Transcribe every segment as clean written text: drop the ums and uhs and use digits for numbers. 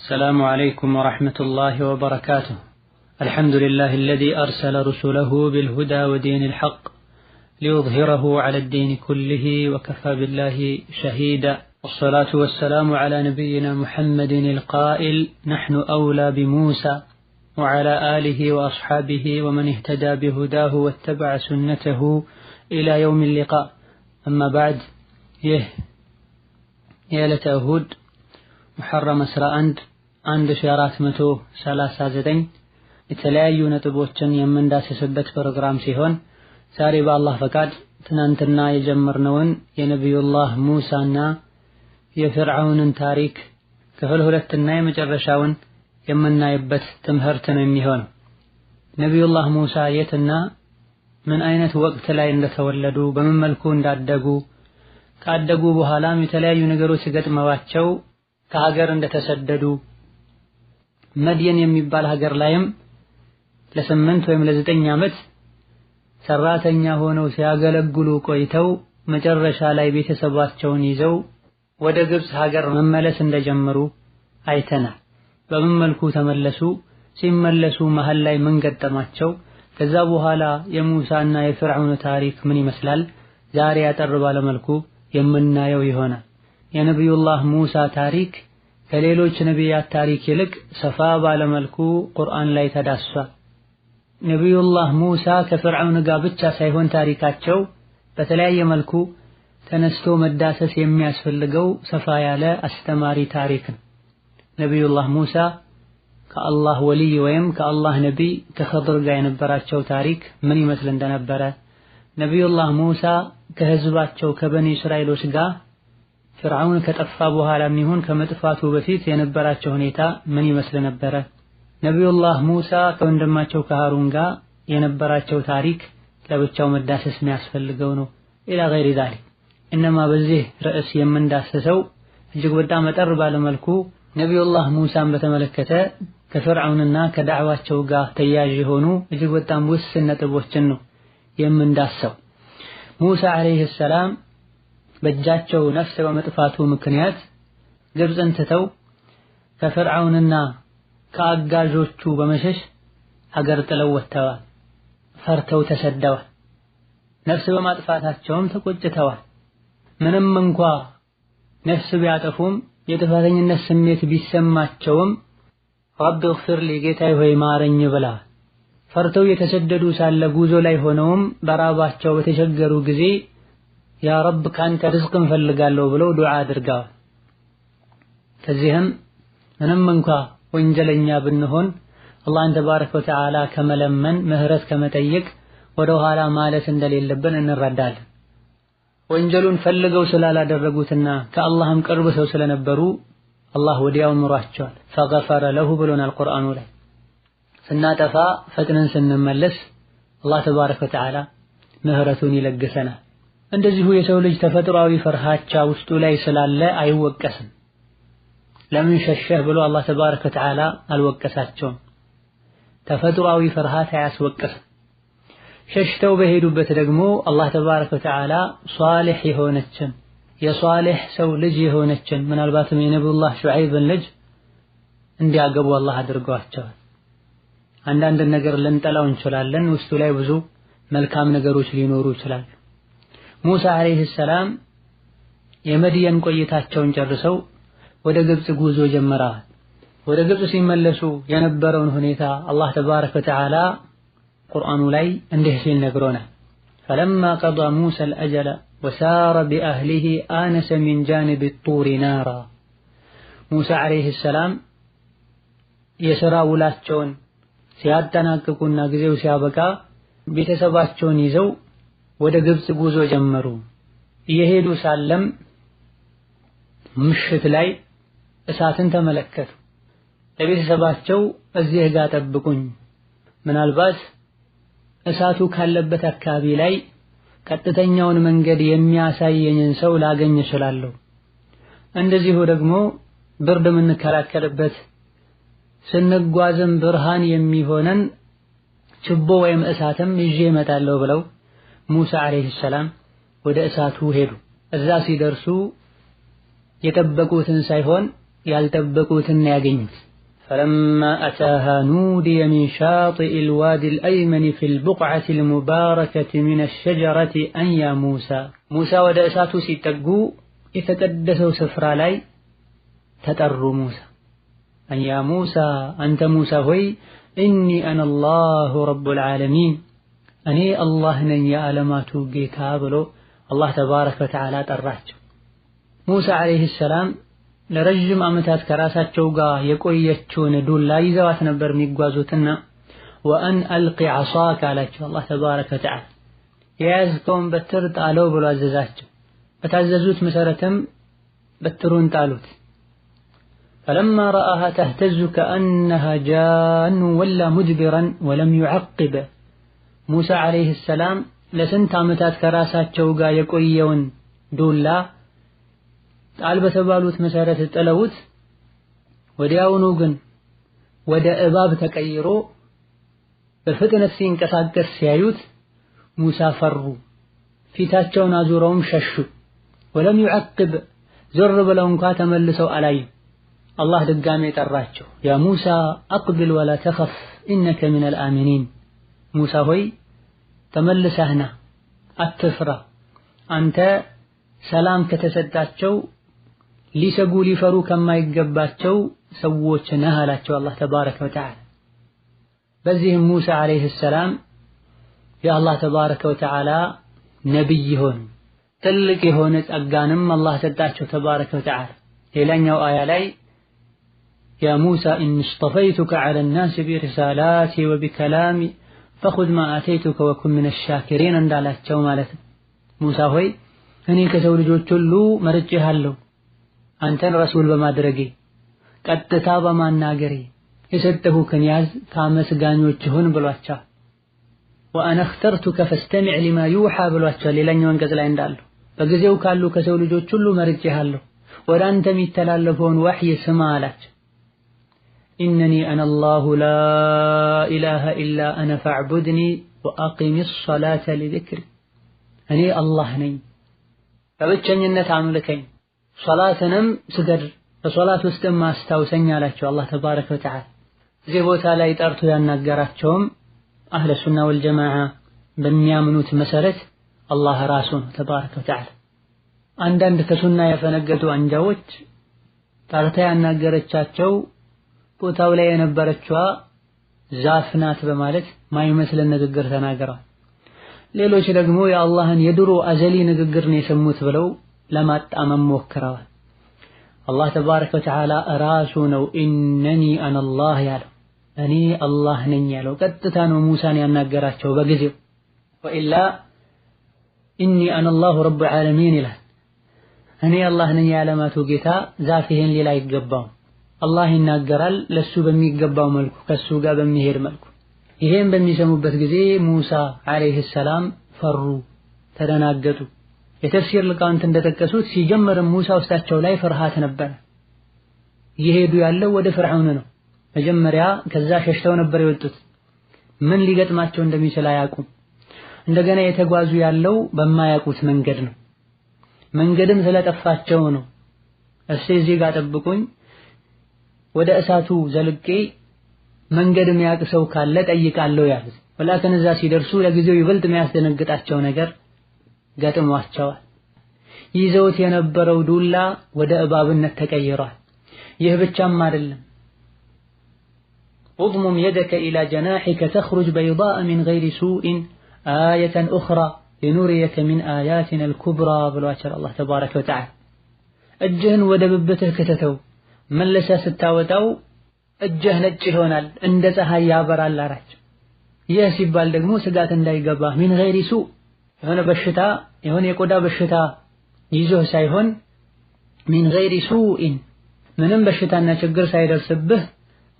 السلام عليكم ورحمة الله وبركاته. الحمد لله الذي أرسل رسله بالهدى ودين الحق ليظهره على الدين كله وكفى بالله شهيدا، والصلاة والسلام على نبينا محمد القائل: نحن أولى بموسى وعلى آله وأصحابه ومن اهتدى بهداه واتبع سنته إلى يوم اللقاء. أما بعد، يالة أهود محرم 1439 የተለያዩ ነጥቦችን የምንዳስስበት ፕሮግራም ሲሆን ዛሬ በአላህ ፈቃድ ትናንትና የጀመርነውን የነብዩላህ ሙሳና የፍርዓውንን ታሪክ ክፍል 2 እና የመጨረሻውን የምናይበት ትምህርት ነው የሚሆነው። ነብዩላህ ሙሳ የትና ምን አይነት ወቅት ላይ እንደተወለዱ፣ በምን መልኩ እንዳደጉ፣ ካደጉ በኋላም የተለያዩ ነገሮች ገጥመዋቸው ከሀገር እንደተሰደዱ፣ መድየን የሚባል ሀገር ላይም ለ8 ወይም ለ9 ዓመት ሰራተኛ ሆነው ሲያገለግሉ ቆይተው መጨረሻ ላይ ቤተሰባቸውን ይዘው ወደ ግብጽ ሀገር መመለስ እንደጀመሩ አይተናል። በምን መልኩ ተመለሱ፣ ሲመለሱ መሃል ላይ ምን ገጠማቸው፣ ከዛ በኋላ የሙሳና የፍርዓውን ታሪክ ምን ይመስላል ዛሬ ያጠር ባለ መልኩ የምናየው ይሆናል። የነብዩላህ ሙሳ ታሪክ ከሌሎች ነቢያት ታሪክ ይልቅ ሰፋ ባለ መልኩ ቁርአን ላይ ተዳስሷል። ነብዩላህ ሙሳ ከፍርዓውን ጋር ብቻ ሳይሆን ታሪካቸው በተለያየ መልኩ ተነስቶ መዳሰስ የሚያስፈልገው ሰፋ ያለ አስተማሪ ታሪክ ነው። ነብዩላህ ሙሳ ከአላህ ወልይ ወይም ከአላህ ነቢይ ከኸድር ጋር የነበራቸው ታሪክ ምን ይመስል እንደነበረ፣ ነብዩላህ ሙሳ ከህዝባቸው ከበኒ እስራኤሎች ጋር ፍርዓውን ከጠፋ በኋላም ይሁን ከመጥፋቱ በፊት የነበራቸው ሁኔታ ምን ይመስል ነበረ፣ ነብዩላህ ሙሳ ከወንድማቸው ከሃሩን ጋር የነበራቸው ታሪክ ለብቻው መዳሰስ የሚያስፈልገው ነው። ኢላ ገይሪ ዛሊክ እነማ በዚህ ርዕስ የምንዳሰሰው እጅግ በጣም አጠር ባለ መልኩ ነብዩላህ ሙሳን በተመለከተ ከፍርዓውንና ከዳዕዋቸው ጋር ተያያዥ የሆኑ እጅግ በጣም ውስን ነጥቦችን ነው የምንዳሰው። ሙሳ አለይሂ ሰላም በእጃቸው ነፍስ በመጥፋቱ ምክንያት ግብጽን ትተው ከፍርዓውንና ከአጋዦቹ በመሸሽ ሀገር ጥለው ወጥተዋል። ፈርተው ተሰደዋል። ነፍስ በማጥፋታቸውም ተቆጭተዋል። ምንም እንኳ ነፍስ ቢያጠፉም የጥፋተኝነት ስሜት ቢሰማቸውም ረቢ እግፊር ሊ ጌታዬ ሆይ ማረኝ ብለዋል። ፈርተው የተሰደዱ ሳለ ጉዞ ላይ ሆነውም በራባቸው በተቸገሩ ጊዜ ያ ረብ ካንተ ርዝቅ እንፈልጋለሁ ብለው ዱዓ አድርገዋል። ከዚህም ምንም እንኳ ወንጀለኛ ብንሆን አላህን ተባረከ ወተዓላ ከመለመን ምህረት ከመጠየቅ ወደ ኋላ ማለት እንደሌለብን እንረዳለን። ወንጀሉን ፈልገው ስላላደረጉትና ከአላህም ቅርብ ሰው ስለነበሩ አላህ ወዲያው ምሯቸዋል። ፈገፈረ ለሁ ብሎናል ቁርአኑ ላይ። ስናጠፋ ፈጥነን ስንመለስ አላህ ተባረከ ወተዓላ ምህረቱን ይለግሰናል። እንደዚሁ የሰው ልጅ ተፈጥሯዊ ፍርሃቻ ውስጡ ላይ ስላለ አይወቀስም። ለምን ሸሸህ ብሎ አላህ ተባረከ ወተዓላ አልወቀሳቸውም። ተፈጥሯዊ ፍርሃት አያስወቅስም። ሸሽተው በሄዱበት ደግሞ አላህ ተባረከ ወተዓላ ሷሊህ የሆነችን የሷሊህ ሰው ልጅ የሆነችን ምናልባትም የነብዩላህ ሹዐይብን ልጅ እንዲያገቡ አላህ አድርገዋቸዋል። አንዳንድ ነገር ልንጠላው እንችላለን፣ ውስጡ ላይ ብዙ መልካም ነገሮች ሊኖሩ ይችላሉ። ሙሳ አለይሂ ሰላም የመድየን ቆይታቸውን ጨርሰው ወደ ግብጽ ጉዞ ጀመረዋል። ወደ ግብጽ ሲመለሱ የነበረውን ሁኔታ አላህ ተባረከ ወተዓላ ቁርአኑ ላይ እንዲህ ሲል ነግሮናል። ፈለማ ቀضى موسى الأجل وسار بأهله آنس من جانب الطور نارا። ሙሳ አለይሂ ሰላም የሥራ ውላቸውን ሲያጠናቅቁና ጊዜው ሲያበቃ ቤተሰባቸውን ይዘው ወደ ግብጽ ጉዞ ጀመሩ። እየሄዱ ሳለም ምሽት ላይ እሳትን ተመለከቱ። ለቤተሰባቸው እዚህ ጋር ጠብቁኝ፣ ምናልባት እሳቱ ካለበት አካባቢ ላይ ቀጥተኛውን መንገድ የሚያሳየኝን ሰው ላገኝ እችላለሁ፣ እንደዚሁ ደግሞ ብርድ የምንከላከልበት ስንጓዝም ብርሃን የሚሆነን ችቦ ወይም እሳትም ይዤ እመጣለሁ ብለው ሙሳ አለይሂ ሰላም ወደ እሳቱ ሄዱ። እዛ ሲደርሱ የጠበቁትን ሳይሆን ያልጠበቁትን ያገኙት። فلما أتاها نودي من شاطئ الوادي الأيمن في البقعة المباركة من الشجرة أن يا موسى ወደ እሳቱ ሲጠጉ የተቀደሰው ስፍራ ላይ ተጠሩ። أن يا موسى أنت موسى ሆይ إني أنا الله رب العالمين እኔ አላህ ነኝ የዓለማቱ ጌታ ብሎ አላህ ተባረከ ወተዓላ ጠራቸው። ሙሳ አለይሂ ሰላም ለረጅም ዓመታት ከራሳቸው ጋር የቆየችውን ዱላ ይዘዋት ነበር የሚጓዙትና ወአን አልቂ ዐሳከ አላቸው አላህ ተባረከ ወተዓላ። የያዝከውን በትር ጣለው ብሎ አዘዛቸው። በታዘዙት መሰረትም በትሩን ጣሉት። فلما رآها تهتز كأنها جان ولا مدبرا ولم يعقب ሙሳ አለይሂ ሰላም ለስንት ዓመታት ከራሳቸው ጋር የቆየውን ዱላ ጣል በተባሉት መሰረት ጥለውት ወዲያውኑ ግን ወደ እባብ ተቀይሮ በፍጥነት ሲንቀሳቀስ ሲያዩት ሙሳ ፈሩ። ፊታቸውን አዙረውም ሸሹ። ወለም يعقب ዞር ብለው እንኳን ተመልሰው አላዩ። አላህ ድጋሜ ጠራቸው። ያ ሙሳ አቅብል ወላ ተኸፍ ኢነከ ሚነል አሚኒን ሙሳ ሆይ ተመልሰህና አትፍራ፣ አንተ ሰላም ከተሰጣቸው ሊሰጉ ሊፈሩ ከማይገባቸው ሰዎች ነህ አላቸው አላህ ተባረከ ወተዓላ። በዚህም ሙሳ አለይሂ ሰላም የአላህ ተባረከ ወተዓላ ነብይ ሆኑ። ትልቅ የሆነ ጸጋንም አላህ ሰጣቸው ተባረከ ወተዓላ። ሌላኛው አያ ላይ ያ ሙሳ ኢኒ እስጠፈይቱከ ዐለ ናስ ቢሪሳላቲ ወቢከላሚ ፈኹዝ ማ አተይቱከ ወኩን ሚነ ሻኪሪን እንዳላቸው ማለት ነው። ሙሳ ሆይ እኔ ከሰው ልጆች ሁሉ መርጬሃለሁ አንተን ረሱል በማድረጌ ቀጥታ በማናገሬ የሰጠሁህን ያዝ ከአመስጋኞች ሁን ብሏቸዋል። ወአነ እኽተርቱከ ፈስተሚዕ ሊማ ዩሓ ብሏቸዋል። ሌላኛው አንቀጽ ላይ እንዳለው በጊዜው ካሉ ከሰው ልጆች ሁሉ መርጬሃለሁ ወደ አንተ የሚተላለፈውን ወሕይ ስማ አላቸው። ኢነኒ አነ አላሁ ላ ኢላሃ ኢላ አነ ፈዕቡድኒ ወአቂሚ ሰላተ ሊዚክሪ እኔ አላህ ነኝ በብቸኝነት አምልከኝ ሶላትንም ስገድ በሶላት ውስጥም አስታውሰኝ አላቸው አላህ ተባረከ ወተዓላ። እዚህ ቦታ ላይ ጠርቶ ያናገራቸውም አህለ ሱና ወልጀማዓ በሚያምኑት መሰረት አላህ ራሱ ነው ተባረከ ወተዓላ። አንዳንድ ከሱና ያፈነገጡ አንጃዎች ጠርታ ያናገረቻቸው ቦታው ላይ የነበረችዋ ዛፍ ናት በማለት ማይመስል ንግግር ተናግረዋል። ሌሎች ደግሞ የአላህን የድሮ አዘሊ ንግግር ነው የሰሙት ብለው ለማጣመም ሞክረዋል። አላህ ተባረከ ወተዓላ ራሱ ነው ኢነኒ አነ አላህ ያለው እኔ አላህ ነኝ ያለው። ቀጥታ ነው ሙሳን ያናገራቸው በጊዜው። ወኢላ ኢኒ አነ አላሁ ረቡል ዓለሚን ይላል። እኔ አላህ ነኝ የዓለማቱ ጌታ ዛፍ ይሄን ሌላ አይገባውም። አላህ ይናገራል ለሱ በሚገባው መልኩ ከሱ ጋር በሚሄድ መልኩ። ይሄን በሚሰሙበት ጊዜ ሙሳ አለይሂ ሰላም ፈሩ፣ ተደናገጡ። የተፍሲር ሊቃውንት እንደጠቀሱት ሲጀመርም ሙሳ ውስጣቸው ላይ ፍርሃት ነበር። እየሄዱ ያለው ወደ ፍርዓውን ነው። መጀመሪያ ከዛ ሸሽተው ነበር የወጡት። ምን ሊገጥማቸው እንደሚችል አያውቁም። እንደገና የተጓዙ ያለው በማያውቁት መንገድ ነው። መንገድም ስለጠፋቸው ነው እስቲ እዚህ ጋር ጠብቁኝ ወደ እሳቱ ዘልቄ መንገድ የሚያውቅ ሰው ካለ ጠይቃለሁ ያሉት። ወላከን እዛ ሲደርሱ ለጊዜው ይበልጥ የሚያስደነግጣቸው ነገር ገጥሟቸዋል። ይዘውት የነበረው ዱላ ወደ እባብነት ተቀይሯል። ይህ ብቻም አይደለም። اضمم يدك إلى جناحك تخرج بيضاء من غير سوء آية أخرى لنريك من آياتنا الكبرى بالواشر الله تبارك وتعالى እጅህን ወደ ብብትህ ከተተው መለሰ ስታወጣው እጅህ ነጭ ይሆናል እንደ ፀሐይ ያበራል አላቸው። ይህ ሲባል ደግሞ ስጋት እንዳይገባ ሚን ገይሪ ሱእ የሆነ በሽታ የሆነ የቆዳ በሽታ ይዞህ ሳይሆን ሚን ገይሪ ሱእን ምንም በሽታና ችግር ሳይደርስብህ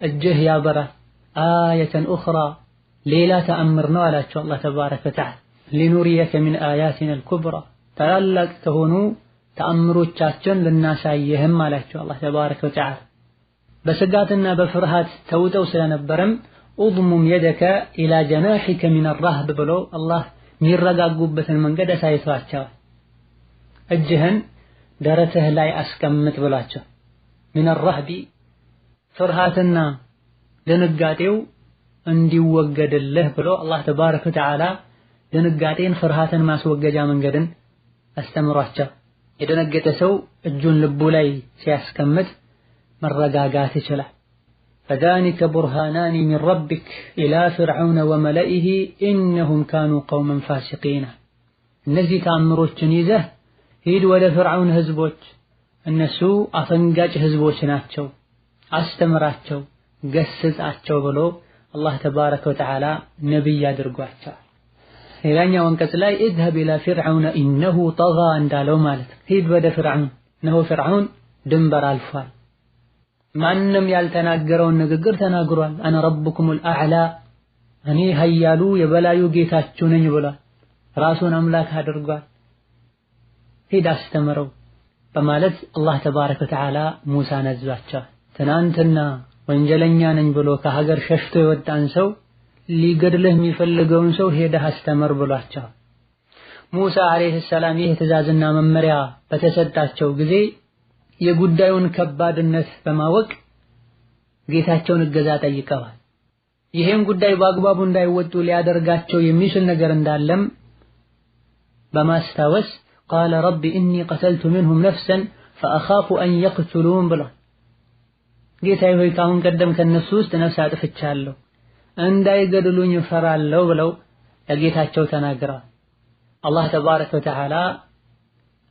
እጅህ ያበራል። አየተን ኡኽራ ሌላ ተአምር ነው አላቸው አላህ ተባረከ ወተዓላ። ሊኑሪየከ ሚን አያቲና አልኩብራ ታላላቅ ከሆኑ ተአምሮቻችን ልናሳየህም አላቸው አላህ ተባረከ ወተዓላ። በስጋትና በፍርሃት ተውጠው ስለነበረም اضمم يدك الى جناحك من الرهب ብሎ አላህ የሚረጋጉበትን መንገድ አሳይቷቸዋል። እጅህን ደረትህ ላይ አስቀምጥ ብሏቸው ሚን አልረህቢ ፍርሃትና ድንጋጤው እንዲወገድልህ ብሎ አላህ ተባረከ ወተዓላ ድንጋጤን ፍርሃትን ማስወገጃ መንገድን አስተምሯቸው። የደነገጠ ሰው እጁን ልቡ ላይ ሲያስቀምጥ መረጋጋት ይችላል። ፈዛኒከ ቡርሃናኒ ሚን ረቢክ ኢላ ፍርዐውነ ወመለኢሂ ኢነሁም ካኑ ቀውመን ፋሲቂና። እነዚህ ተአምሮችን ይዘህ ሂድ ወደ ፍርዐውን ህዝቦች፣ እነሱ አፈንጋጭ ህዝቦች ናቸው፣ አስተምራቸው፣ ገስጻቸው ብሎ አላህ ተባረከ ወተዓላ ነቢይ አድርጓቸዋል። ሌላኛው አንቀጽ ላይ ኢዝሀብ ኢላ ፊርዐውነ ኢነሁ ጠጋ እንዳለው ማለት ሂድ ወደ ፍርዐውን፣ እነሆ ፍርዐውን ድንበር አልፏል። ማንም ያልተናገረውን ንግግር ተናግሯል። አነ ረቡኩሙል አዕላ፣ እኔ ሀያሉ የበላዩ ጌታችሁ ነኝ ብሏል። ራሱን አምላክ አድርጓል። ሂድ አስተምረው በማለት አላህ ተባረከ ወተዓላ ሙሳን አዟቸዋል። ትናንትና ወንጀለኛ ነኝ ብሎ ከሀገር ሸሽቶ የወጣን ሰው ሊገድልህ የሚፈልገውን ሰው ሄደህ አስተምር ብሏቸዋል። ሙሳ አለይሂ ሰላም ይህ ትዕዛዝና መመሪያ በተሰጣቸው ጊዜ የጉዳዩን ከባድነት በማወቅ ጌታቸውን እገዛ ጠይቀዋል። ይህን ጉዳይ በአግባቡ እንዳይወጡ ሊያደርጋቸው የሚችል ነገር እንዳለም በማስታወስ ቃለ ረቢ ኢኒ ቀተልቱ ሚንሁም ነፍሰን ፈአኻፉ አን የቅቱሉን ብሏል። ጌታዬ ሆይ ከአሁን ቀደም ከነሱ ውስጥ ነፍስ አጥፍቻለሁ እንዳይገድሉኝ እፈራለሁ ብለው ለጌታቸው ተናግረዋል። አላህ ተባረከ ወተዓላ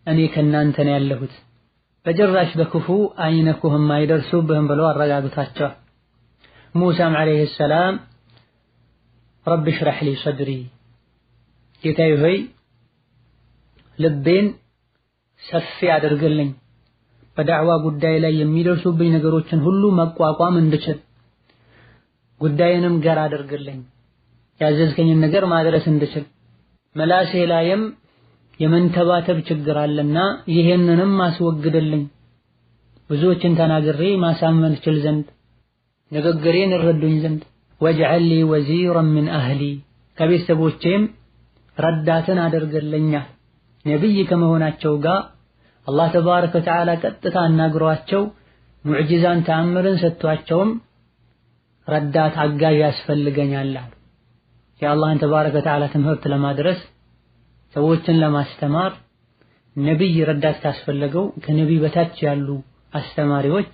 እኔ ከናንተ ነው ያለሁት፣ በጭራሽ በክፉ አይነኩህም አይደርሱብህም ብለው አረጋግቷቸዋል። ሙሳም ዓለይሂ ሰላም ረቢ ሽረሕ ሊ ሰድሪ፣ ጌታዬ ሆይ ልቤን ሰፊ አድርግልኝ፣ በዳዕዋ ጉዳይ ላይ የሚደርሱብኝ ነገሮችን ሁሉ መቋቋም እንድችል፣ ጉዳይንም ገር አድርግልኝ፣ ያዘዝከኝን ነገር ማድረስ እንድችል፣ መላሴ ላይም የመንተባተብ ችግር አለና ይሄንንም ማስወግድልኝ፣ ብዙዎችን ተናግሬ ማሳመን እችል ዘንድ፣ ንግግሬን እረዱኝ ዘንድ። ወጅዐል ሊ ወዚራን ሚን አህሊ፣ ከቤተሰቦቼም ረዳትን አድርግልኛል። ነቢይ ከመሆናቸው ጋር አላህ ተባረከ ወተዓላ ቀጥታ አናግሯቸው ሙዕጂዛን ተአምርን ሰጥቷቸውም ረዳት አጋዥ ያስፈልገኛል አሉ። የአላህን ተባረከ ወተዓላ ትምህርት ለማድረስ ሰዎችን ለማስተማር ነቢይ ረዳት ካስፈለገው ከነቢይ በታች ያሉ አስተማሪዎች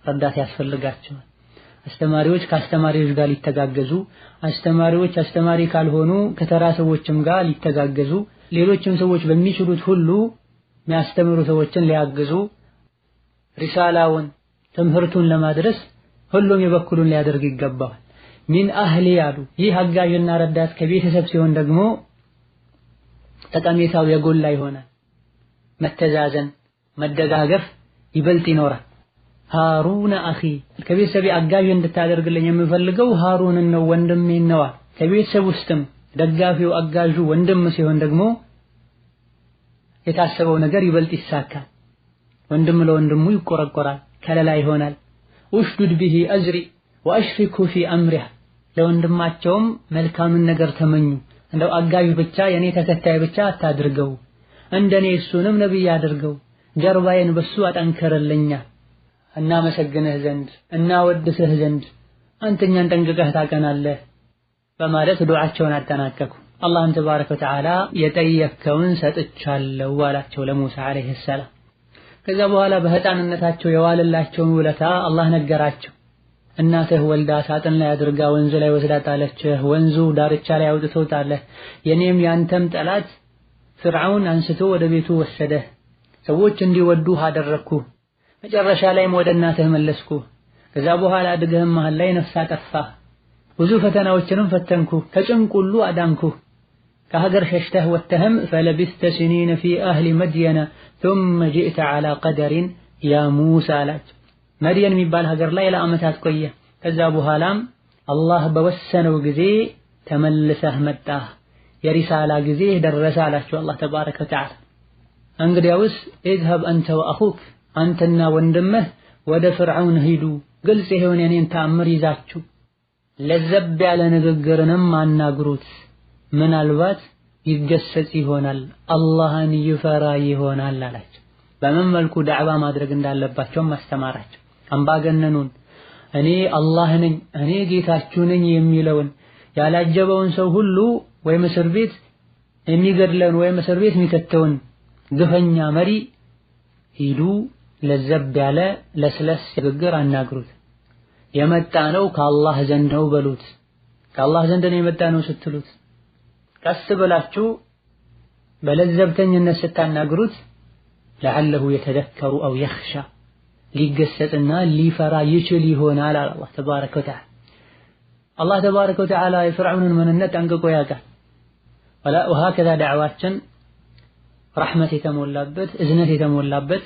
ረዳት ያስፈልጋቸዋል። አስተማሪዎች ከአስተማሪዎች ጋር ሊተጋገዙ፣ አስተማሪዎች አስተማሪ ካልሆኑ ከተራ ሰዎችም ጋር ሊተጋገዙ፣ ሌሎችም ሰዎች በሚችሉት ሁሉ የሚያስተምሩ ሰዎችን ሊያግዙ፣ ሪሳላውን ትምህርቱን ለማድረስ ሁሉም የበኩሉን ሊያደርግ ይገባዋል። ሚን አህሊ ያሉ ይህ አጋዥና ረዳት ከቤተሰብ ሲሆን ደግሞ ጠቀሜታው የጎላ ይሆናል። መተዛዘን፣ መደጋገፍ ይበልጥ ይኖራል። ሃሩን አኺ፣ ከቤተሰብ አጋዥ እንድታደርግልኝ የምፈልገው ሃሩንን ነው ወንድሜን ነው። ከቤተሰብ ውስጥም ደጋፊው አጋዡ ወንድም ሲሆን ደግሞ የታሰበው ነገር ይበልጥ ይሳካል። ወንድም ለወንድሙ ይቆረቆራል፣ ከለላ ይሆናል። ኡሽዱድ ቢሂ አዝሪ ወአሽሪኩ ፊ አምሪህ፣ ለወንድማቸውም መልካምን ነገር ተመኙ። እንደው አጋዥ ብቻ የኔ ተከታይ ብቻ አታድርገው፣ እንደኔ እሱንም ነብይ አድርገው፣ ጀርባዬን በሱ አጠንከረልኛ፣ እናመሰግንህ ዘንድ እናወድስህ ዘንድ አንተኛን ጠንቅቀህ ታቀናለህ በማለት ዱዓቸውን አጠናቀቁ። አላህም ተባረከ ወተዓላ የጠየከውን ሰጥቻለሁ አላቸው ለሙሳ አለይሂ ሰላም። ከዛ በኋላ በህፃንነታቸው የዋለላቸውን ውለታ አላህ ነገራቸው። እናትህ ወልዳ ሳጥን ላይ አድርጋ ወንዙ ላይ ወስዳ ጣለችህ፣ ወንዙ ዳርቻ ላይ አውጥተው ጣለህ። የኔም ያንተም ጠላት ፍርዓውን አንስቶ ወደ ቤቱ ወሰደህ። ሰዎች እንዲወዱህ አደረግኩህ። መጨረሻ ላይም ወደ እናትህ መለስኩህ። ከዛ በኋላ አድገህም መሃል ላይ ነፍስ አጠፋህ። ብዙ ፈተናዎችንም ፈተንኩህ፣ ከጭንቅ ሁሉ አዳንኩህ። ከሀገር ሸሽተህ ወጥተህም ፈለቢስተ ሲኒነ ፊ አህሊ መድየነ ثم جئت على قدر يا موسى አላቸው። መድየን የሚባል ሀገር ላይ ለዓመታት ቆየ። ከዛ በኋላም አላህ በወሰነው ጊዜ ተመልሰህ መጣህ፣ የሪሳላ ጊዜ ደረሰ አላቸው አላህ ተባረከ ወተዓላ። እንግዲያውስ اذهب أنت وأخوك፣ አንተና ወንድምህ ወደ ፍርዓውን ሂዱ፣ ግልጽ የሆነ የኔን ተአምር ይዛችሁ ለዘብ ያለ ንግግርንም አናግሩት፣ ምናልባት ይገሰጽ ይሆናል፣ አላህን ይፈራ ይሆናል አላቸው። በምን መልኩ ዳዕዋ ማድረግ እንዳለባቸው ማስተማራቸው። አምባገነኑን እኔ አላህ ነኝ እኔ ጌታችሁ ነኝ የሚለውን ያላጀበውን ሰው ሁሉ ወይ እስር ቤት የሚገድለን ወይ እስር ቤት የሚከተውን ግፈኛ መሪ ሂዱ ለዘብ ያለ ለስለስ ንግግር አናግሩት። የመጣ ነው ከአላህ ዘንድ ነው በሉት። ከአላህ ዘንድ ነው የመጣ ነው ስትሉት ቀስ ብላችሁ በለዘብተኝነት ስታናግሩት ለዓለሁ የተዘከሩ አው የኽሻ ሊገሰጽና ሊፈራ ይችል ይሆናል አለ አላህ ተባረከ ወተዓላ። አላህ ተባረከ ወተዓላ የፍርዓውንን ምንነት ጠንቅቆ ያውቃል። ወሀከዛ ዳዕዋችን ረሕመት የተሞላበት እዝነት የተሞላበት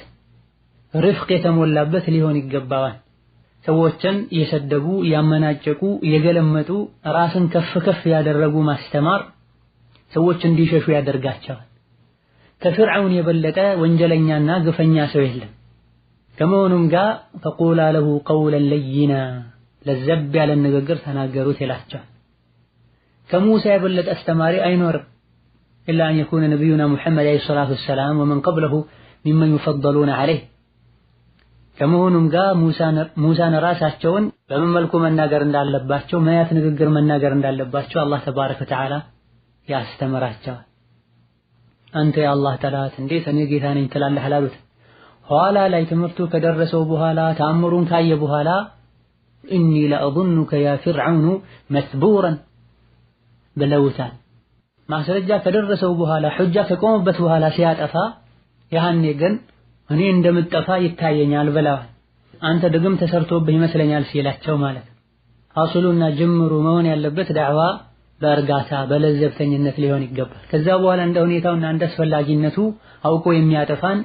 ርፍቅ የተሞላበት ሊሆን ይገባዋል። ሰዎችን እየሰደቡ ያመናጨቁ የገለመጡ ራስን ከፍ ከፍ ያደረጉ ማስተማር ሰዎች እንዲሸሹ ያደርጋቸዋል። ከፍርዓውን የበለጠ ወንጀለኛና ግፈኛ ሰው የለም። ከመሆኑም ጋር ፈቁላ ለሁ ቀውለን ለይና ለዘብ ያለ ንግግር ተናገሩት ይላቸዋል። ከሙሳ የበለጠ አስተማሪ አይኖርም ኢላ አን የኩነ ነቢዩና ሙሐመድ ዓለይሂ ሰላቱ ወሰላም ወመን ቀብለሁ ሚመን ዩፈደሉነ ዐለይህ። ከመሆኑም ጋር ሙሳን ራሳቸውን በምን መልኩ መናገር እንዳለባቸው ማያት ንግግር መናገር እንዳለባቸው አላህ ተባረከ ወተዓላ ያስተምራቸዋል። አንተ የአላህ ጠላት እንዴት እኔ ጌታ ነኝ ትላለህ አላሉት። ኋላ ላይ ትምህርቱ ከደረሰው በኋላ ተአምሩን ካየ በኋላ ኢኒ ለአظኑከ ያ ፊርዓውኑ መስቡራን ብለውታል። ማስረጃ ከደረሰው በኋላ ሑጃ ከቆመበት በኋላ ሲያጠፋ ያኔ ግን እኔ እንደምጠፋ ይታየኛል ብለዋል። አንተ ድግም ተሰርቶብህ ይመስለኛል ሲላቸው ማለት ነው። አስሉና ጅምሩ መሆን ያለበት ዳዕዋ በእርጋታ በለዘብተኝነት ሊሆን ይገባል። ከዛ በኋላ እንደ ሁኔታውና እንደ አስፈላጊነቱ አውቆ የሚያጠፋን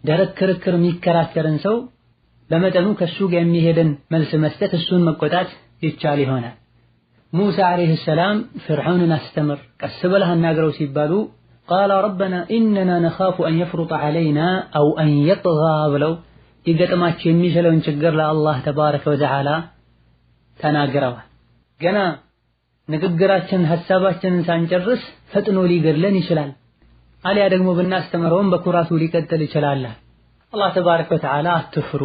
ደረቅ ክርክር የሚከራከርን ሰው በመጠኑ ከሱ ጋር የሚሄድን መልስ መስጠት እሱን መቆጣት ይቻል ይሆናል። ሙሳ ዓለይሂ ሰላም ፍርዓውንን አስተምር ቀስ ብለህ አናግረው ሲባሉ ቃለ ረበና ኢነና ነኻፉ አን የፍሩጠ ዐለይና አው አን የጥጋ ብለው ሊገጥማቸው የሚችለውን ችግር ለአላህ ተባረከ ወተዓላ ተናግረዋል። ገና ንግግራችንን ሐሳባችንን ሳንጨርስ ፈጥኖ ሊገድለን ይችላል። አሊያ ደግሞ ብናስተምረውም በኩራቱ ሊቀጥል ይችላል። አላህ ተባረከ ወተዓላ አትፍሩ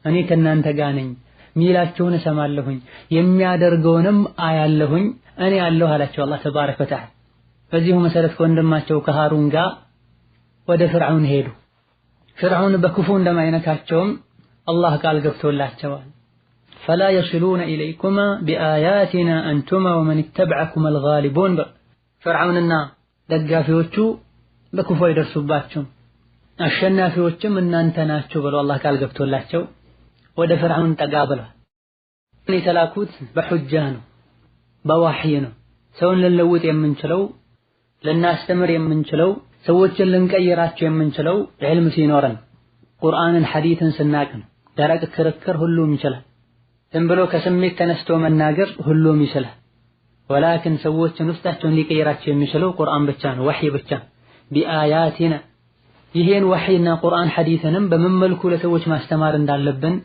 እኔ ከእናንተ ጋር ነኝ ሚላችሁን እሰማለሁኝ የሚያደርገውንም አያለሁኝ እኔ አለሁ አላቸው አላህ ተባረከ ወተዓላ። በዚሁ መሰረት ከወንድማቸው ከሃሩን ጋር ወደ ፍርዓውን ሄዱ። ፍርዓውን በክፉ እንደማይነካቸውም አላህ ቃል ገብቶላቸዋል። ፈላ የስሉነ ኢለይኩማ ቢአያቲና አንቱማ ወመን ተበዐኩማ አልጋሊቡን። ፍርዓውንና ደጋፊዎቹ በክፉ አይደርሱባቸውም አሸናፊዎችም እናንተ ናችሁ ብሎ አላህ ቃል ገብቶላቸው ወደ ፍርዓውን ጠጋ ብለዋል። የተላኩት በሑጃ ነው በዋህይ ነው። ሰውን ልንለውጥ የምንችለው ልናስተምር የምንችለው ሰዎችን ልንቀይራቸው የምንችለው ዒልም ሲኖረን ቁርአንን ሐዲትን ስናቅ ነው። ደረቅ ክርክር ሁሉም ይችላል። ዝም ብሎ ከስሜት ተነስቶ መናገር ሁሉም ይችላል። ወላኪን ሰዎችን ውስጣቸውን ሊቀይራቸው የሚችለው ቁርአን ብቻ ነው ወህይ ብቻ ቢአያቲና። ይሄን ወህይና ቁርአን ሐዲትንም በምን መልኩ ለሰዎች ማስተማር እንዳለብን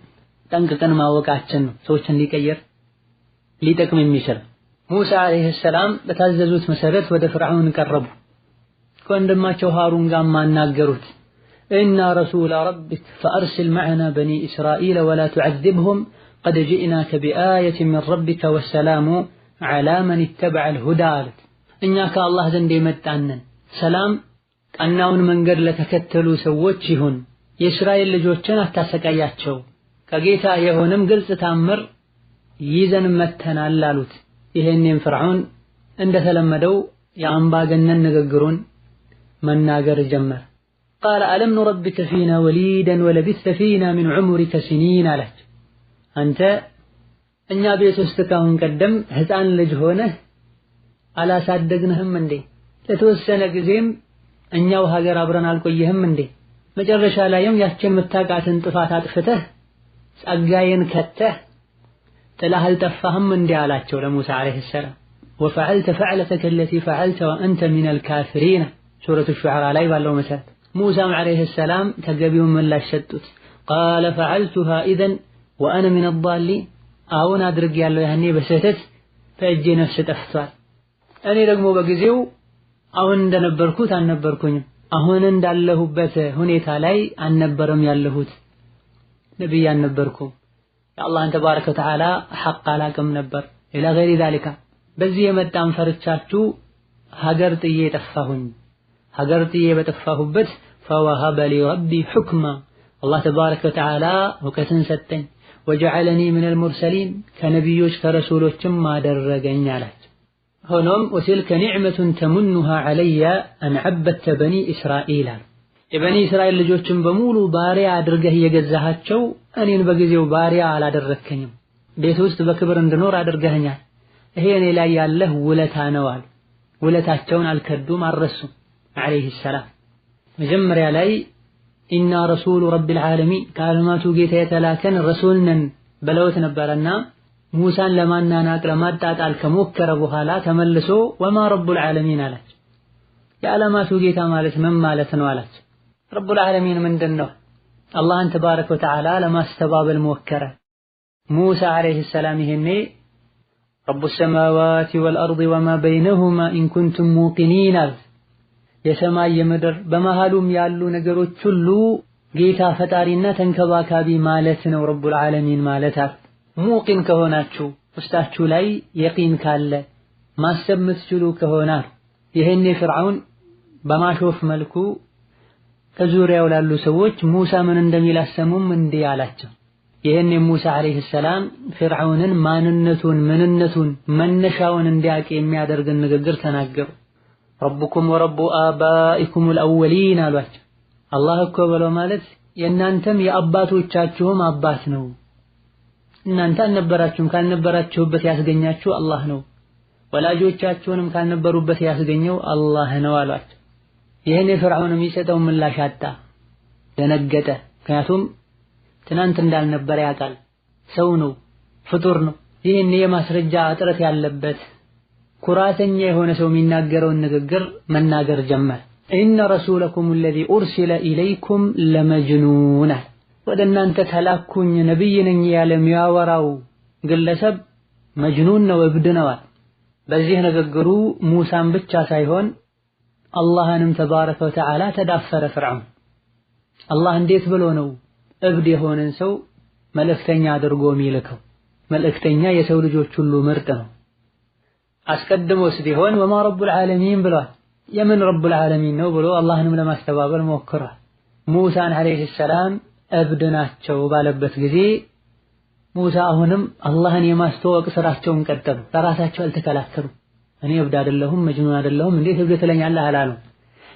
ጠንቅቀን ማወቃችን ነው ሰዎችን ሊቀይር ሊጠቅም የሚችል። ሙሳ ዓለይሂ ሰላም በታዘዙት መሰረት ወደ ፍርዓውን ቀረቡ። ከወንድማቸው ሃሩን ጋር ማናገሩት ኢና ረሱለ ረቢክ ፈአርሲል መዐና በኒ እስራኢል ወላ ቱዐዚብሁም ቀድ ጂእናከ ቢአየትን ሚን ረቢከ ወሰላሙ ዐላ መን ኢተበዐል ሁዳ አሉት። እኛ ከአላህ ዘንድ የመጣንን ሰላም ቀናውን መንገድ ለተከተሉ ሰዎች ይሁን፣ የእስራኤል ልጆችን አታሰቃያቸው፣ ከጌታ የሆነም ግልጽ ታምር ይዘን መተናል አሉት። ይሄንን ፍርዓውን እንደተለመደው የአምባገነን ንግግሩን መናገር ጀመረ። ቃለ አለም ኑረቢከ ፊና ወሊደን ወለቢስተ ፊና ሚን ዑምሪከ ሲኒን አላቸው። አንተ እኛ ቤት ውስጥ ካሁን ቀደም ሕፃን ልጅ ሆነህ አላሳደግንህም እንዴ? ለተወሰነ ጊዜም እኛው ሀገር አብረን አልቆየህም እንዴ? መጨረሻ ላይም ያችን ምታቃትን ጥፋት አጥፍተህ ጸጋዬን ከተህ ጥላህ አልጠፋህም እንዴ አላቸው ለሙሳ ዓለይሂ ሰላም። ወፈዐልተ ፈዕለተከ አለቲ ፈዐልተ ወአንተ ሚነል ካፊሪን ሱረቱ ሹዓራ ላይ ባለው መሰረት ሙሳም ዓለይሂ ሰላም ተገቢውን ምላሽ ሰጡት። ቃለ ፈዐልቱሃ ኢዘን ወአነ ሚነ ዳሊን፣ አሁን አድርጌያለሁ ያኔ በስህተት ከእጄ ነፍስ ጠፍቷል። እኔ ደግሞ በጊዜው አሁን እንደነበርኩት አልነበርኩኝም። አሁን እንዳለሁበት ሁኔታ ላይ አልነበረም ያለሁት፣ ነብይ አልነበርኩም፣ የአላህን ተባረከ ወተዓላ ሐቅ አላቅም ነበር ኢላ ገይሪ ዛሊካ። በዚህ የመጣም ፈርቻችሁ ሀገር ጥዬ ጠፋሁኝ። ሀገር ጥዬ በጠፋሁበት ፈወሀበ ሊ ረቢ ሑክማ አላህ ተባረከ ወተዓላ እውቀትን ሰጠኝ። ወጀዐለኒ ሚነል ሙርሰሊን ከነቢዮች ከረሱሎችም አደረገኝ አላቸው። ሆኖም ወቲልከ ኒዕመቱን ተሙኑሃ ዐለየ አን ዐበድተ በኒ እስራኤል አሉ። የበኒ እስራኤል ልጆችን በሙሉ ባሪያ አድርገህ የገዛሃቸው እኔን በጊዜው ባሪያ አላደረከኝም። ቤት ውስጥ በክብር እንድኖር አድርገኸኛል። ይሄ እኔ ላይ ያለህ ውለታ ነው አሉ። ውለታቸውን አልከዱም፣ አልረሱም ዐለይሂ ሰላም። መጀመሪያ ላይ ኢና ረሱሉ ረቢል ዓለሚን ከዓለማቱ ጌታ የተላከን ረሱል ነን ብለውት ነበረና ሙሳን ለማናናቅ ለማጣጣል ከሞከረ በኋላ ተመልሶ ወማ ረቡል ዓለሚን አላቸው። የዓለማቱ ጌታ ማለት ምን ማለት ነው አላቸው። ረቡል ዓለሚን ምንድን ነው? አላህን ተባረከ ወተዓላ ለማስተባበል ሞከረ። ሙሳ ዐለይሂ ሰላም ይሄኔ ረቡ ሰማዋቲ ወልአርድ ወማ በይነሁማ ኢን ኩንቱም ሙቂኒን አሉት። የሰማይ የምድር በመሃሉም ያሉ ነገሮች ሁሉ ጌታ ፈጣሪና ተንከባካቢ ማለት ነው ረቡል ዓለሚን ማለት አሉ። ሙቂን ከሆናችሁ ውስጣችሁ ላይ የቂን ካለ ማሰብ የምትችሉ ከሆነ ይሄኔ ፍርዓውን በማሾፍ መልኩ ከዙሪያው ላሉ ሰዎች ሙሳ ምን እንደሚል አሰሙም እንዲህ አላቸው። ይሄኔ ሙሳ ዐለይሂ ሰላም ፍርዓውንን ማንነቱን ምንነቱን መነሻውን እንዲያውቅ የሚያደርግን ንግግር ተናገሩ። ረቡኩም ወረቡ አባኢኩሙል አወሊን አሏቸው። አላህ እኮ ብሎ ማለት የእናንተም የአባቶቻችሁም አባት ነው። እናንተ አልነበራችሁም፣ ካልነበራችሁበት ያስገኛችሁ አላህ ነው። ወላጆቻችሁንም ካልነበሩበት ያስገኘው አላህ ነው አሏቸው። ይሄኔ ፍርዓውን የሚሰጠው ምላሽ አጣ፣ ደነገጠ። ምክንያቱም ትናንት እንዳልነበረ ያውቃል። ሰው ነው፣ ፍጡር ነው። ይሄኔ የማስረጃ እጥረት ያለበት ኩራተኛ የሆነ ሰው የሚናገረውን ንግግር መናገር ጀመረ። ኢነ ረሱለኩም አለዚ ኡርሲለ ኢለይኩም ለመጅኑን፣ ወደ እናንተ ተላኩኝ ነብይ ነኝ ያለ የሚያወራው ግለሰብ መጅኑን ነው፣ እብድ ነው። በዚህ ንግግሩ ሙሳን ብቻ ሳይሆን አላህንም ተባረከ ወተዓላ ተዳፈረ ፍርዓውን። አላህ እንዴት ብሎ ነው እብድ የሆነን ሰው መልእክተኛ አድርጎ የሚልከው? መልእክተኛ የሰው ልጆች ሁሉ ምርጥ ነው። አስቀድሞስ ቢሆን ወማ ረቡል ዓለሚን ብሏል። የምን ረቡል ዓለሚን ነው ብሎ አላህንም ለማስተባበል ሞክሯል። ሙሳን ዐለይሂ ሰላም እብድ ናቸው ባለበት ጊዜ ሙሳ አሁንም አላህን የማስተዋወቅ ስራቸውን ቀጠሉ። ለራሳቸው አልተከላከሉ። እኔ እብድ አይደለሁም መጅኑን አይደለሁም እንዴት እብድ ትለኛለህ አላሉ።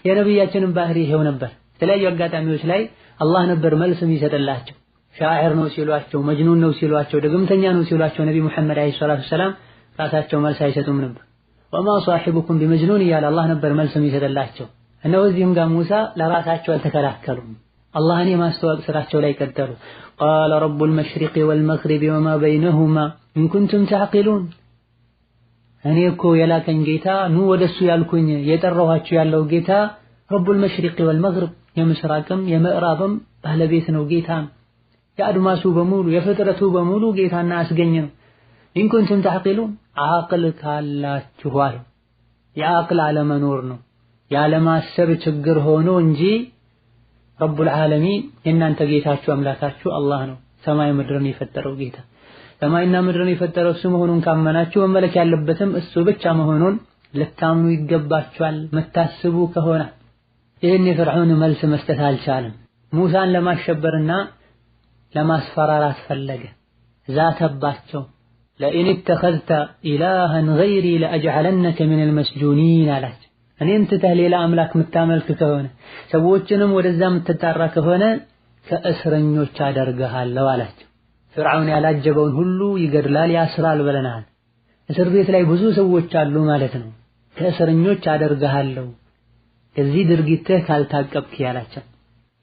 የነብያችንን ባህሪ ይሄው ነበር። የተለያዩ አጋጣሚዎች ላይ አላህ ነበር መልስ የሚሰጥላቸው። ሻዒር ነው ሲሏቸው፣ መጅኑን ነው ሲሏቸው፣ ድግምተኛ ነው ሲሏቸው ነብይ መሐመድ ዐለይሂ ሰላቱ ሰላም ራሳቸው መልስ አይሰጡም ነበር። ወማ ሷሂቡኩም ቢመጅኑን እያለ አላህ ነበር መልስ የሚሰጥላቸው። እነሆ እዚህም ጋር ሙሳ ለራሳቸው አልተከላከሉም። አላህን የማስተዋወቅ ስራቸው ላይ ቀጠሉ። ቃለ ረቡል መሽሪቂ ወልመግሪቢ ወማ በይነሁማ ኢን ኩንቱም ተዕቂሉን፣ እኔ እኮ የላከኝ ጌታ ኑ ወደሱ ያልኩኝ የጠራኋችሁ ያለው ጌታ ረቡል መሽሪቂ ወልመግሪብ የምስራቅም የምዕራብም ባለቤት ነው ጌታ፣ የአድማሱ በሙሉ የፍጥረቱ በሙሉ ጌታና አስገኝ ነው። ኢን ኩንቱም ተዕቂሉን፣ አቅል ካላችሁ አሉ። የአቅል አለመኖር ነው ያለማሰብ ችግር ሆኖ እንጂ ረቡል ዓለሚን የእናንተ ጌታችሁ አምላካችሁ አላህ ነው። ሰማይ ምድርን የፈጠረው ጌታ፣ ሰማይና ምድርን የፈጠረው እሱ መሆኑን ካመናችሁ መመለክ ያለበትም እሱ ብቻ መሆኑን ልታምኑ ይገባችኋል መታስቡ ከሆነ። ይህን የፍርዓውን መልስ መስጠት አልቻለም። ሙሳን ለማሸበርና ለማስፈራራት ፈለገ። ዛተባቸው። ለኢን ተኸዝተ ኢላሃን ገይሪ ለአጅዐለነከ ሚነል መስጁኒን አላቸው። እኔን ትተህ ሌላ አምላክ የምታመልክ ከሆነ ሰዎችንም ወደዛ የምትጣራ ከሆነ ከእስረኞች አደርግሃለሁ አላቸው። ፍርዓውን ያላጀበውን ሁሉ ይገድላል ያስራል ብለናል። እስር ቤት ላይ ብዙ ሰዎች አሉ ማለት ነው። ከእስረኞች አደርግሃለሁ ከዚህ ድርጊትህ ካልታቀብክ ያላቸው።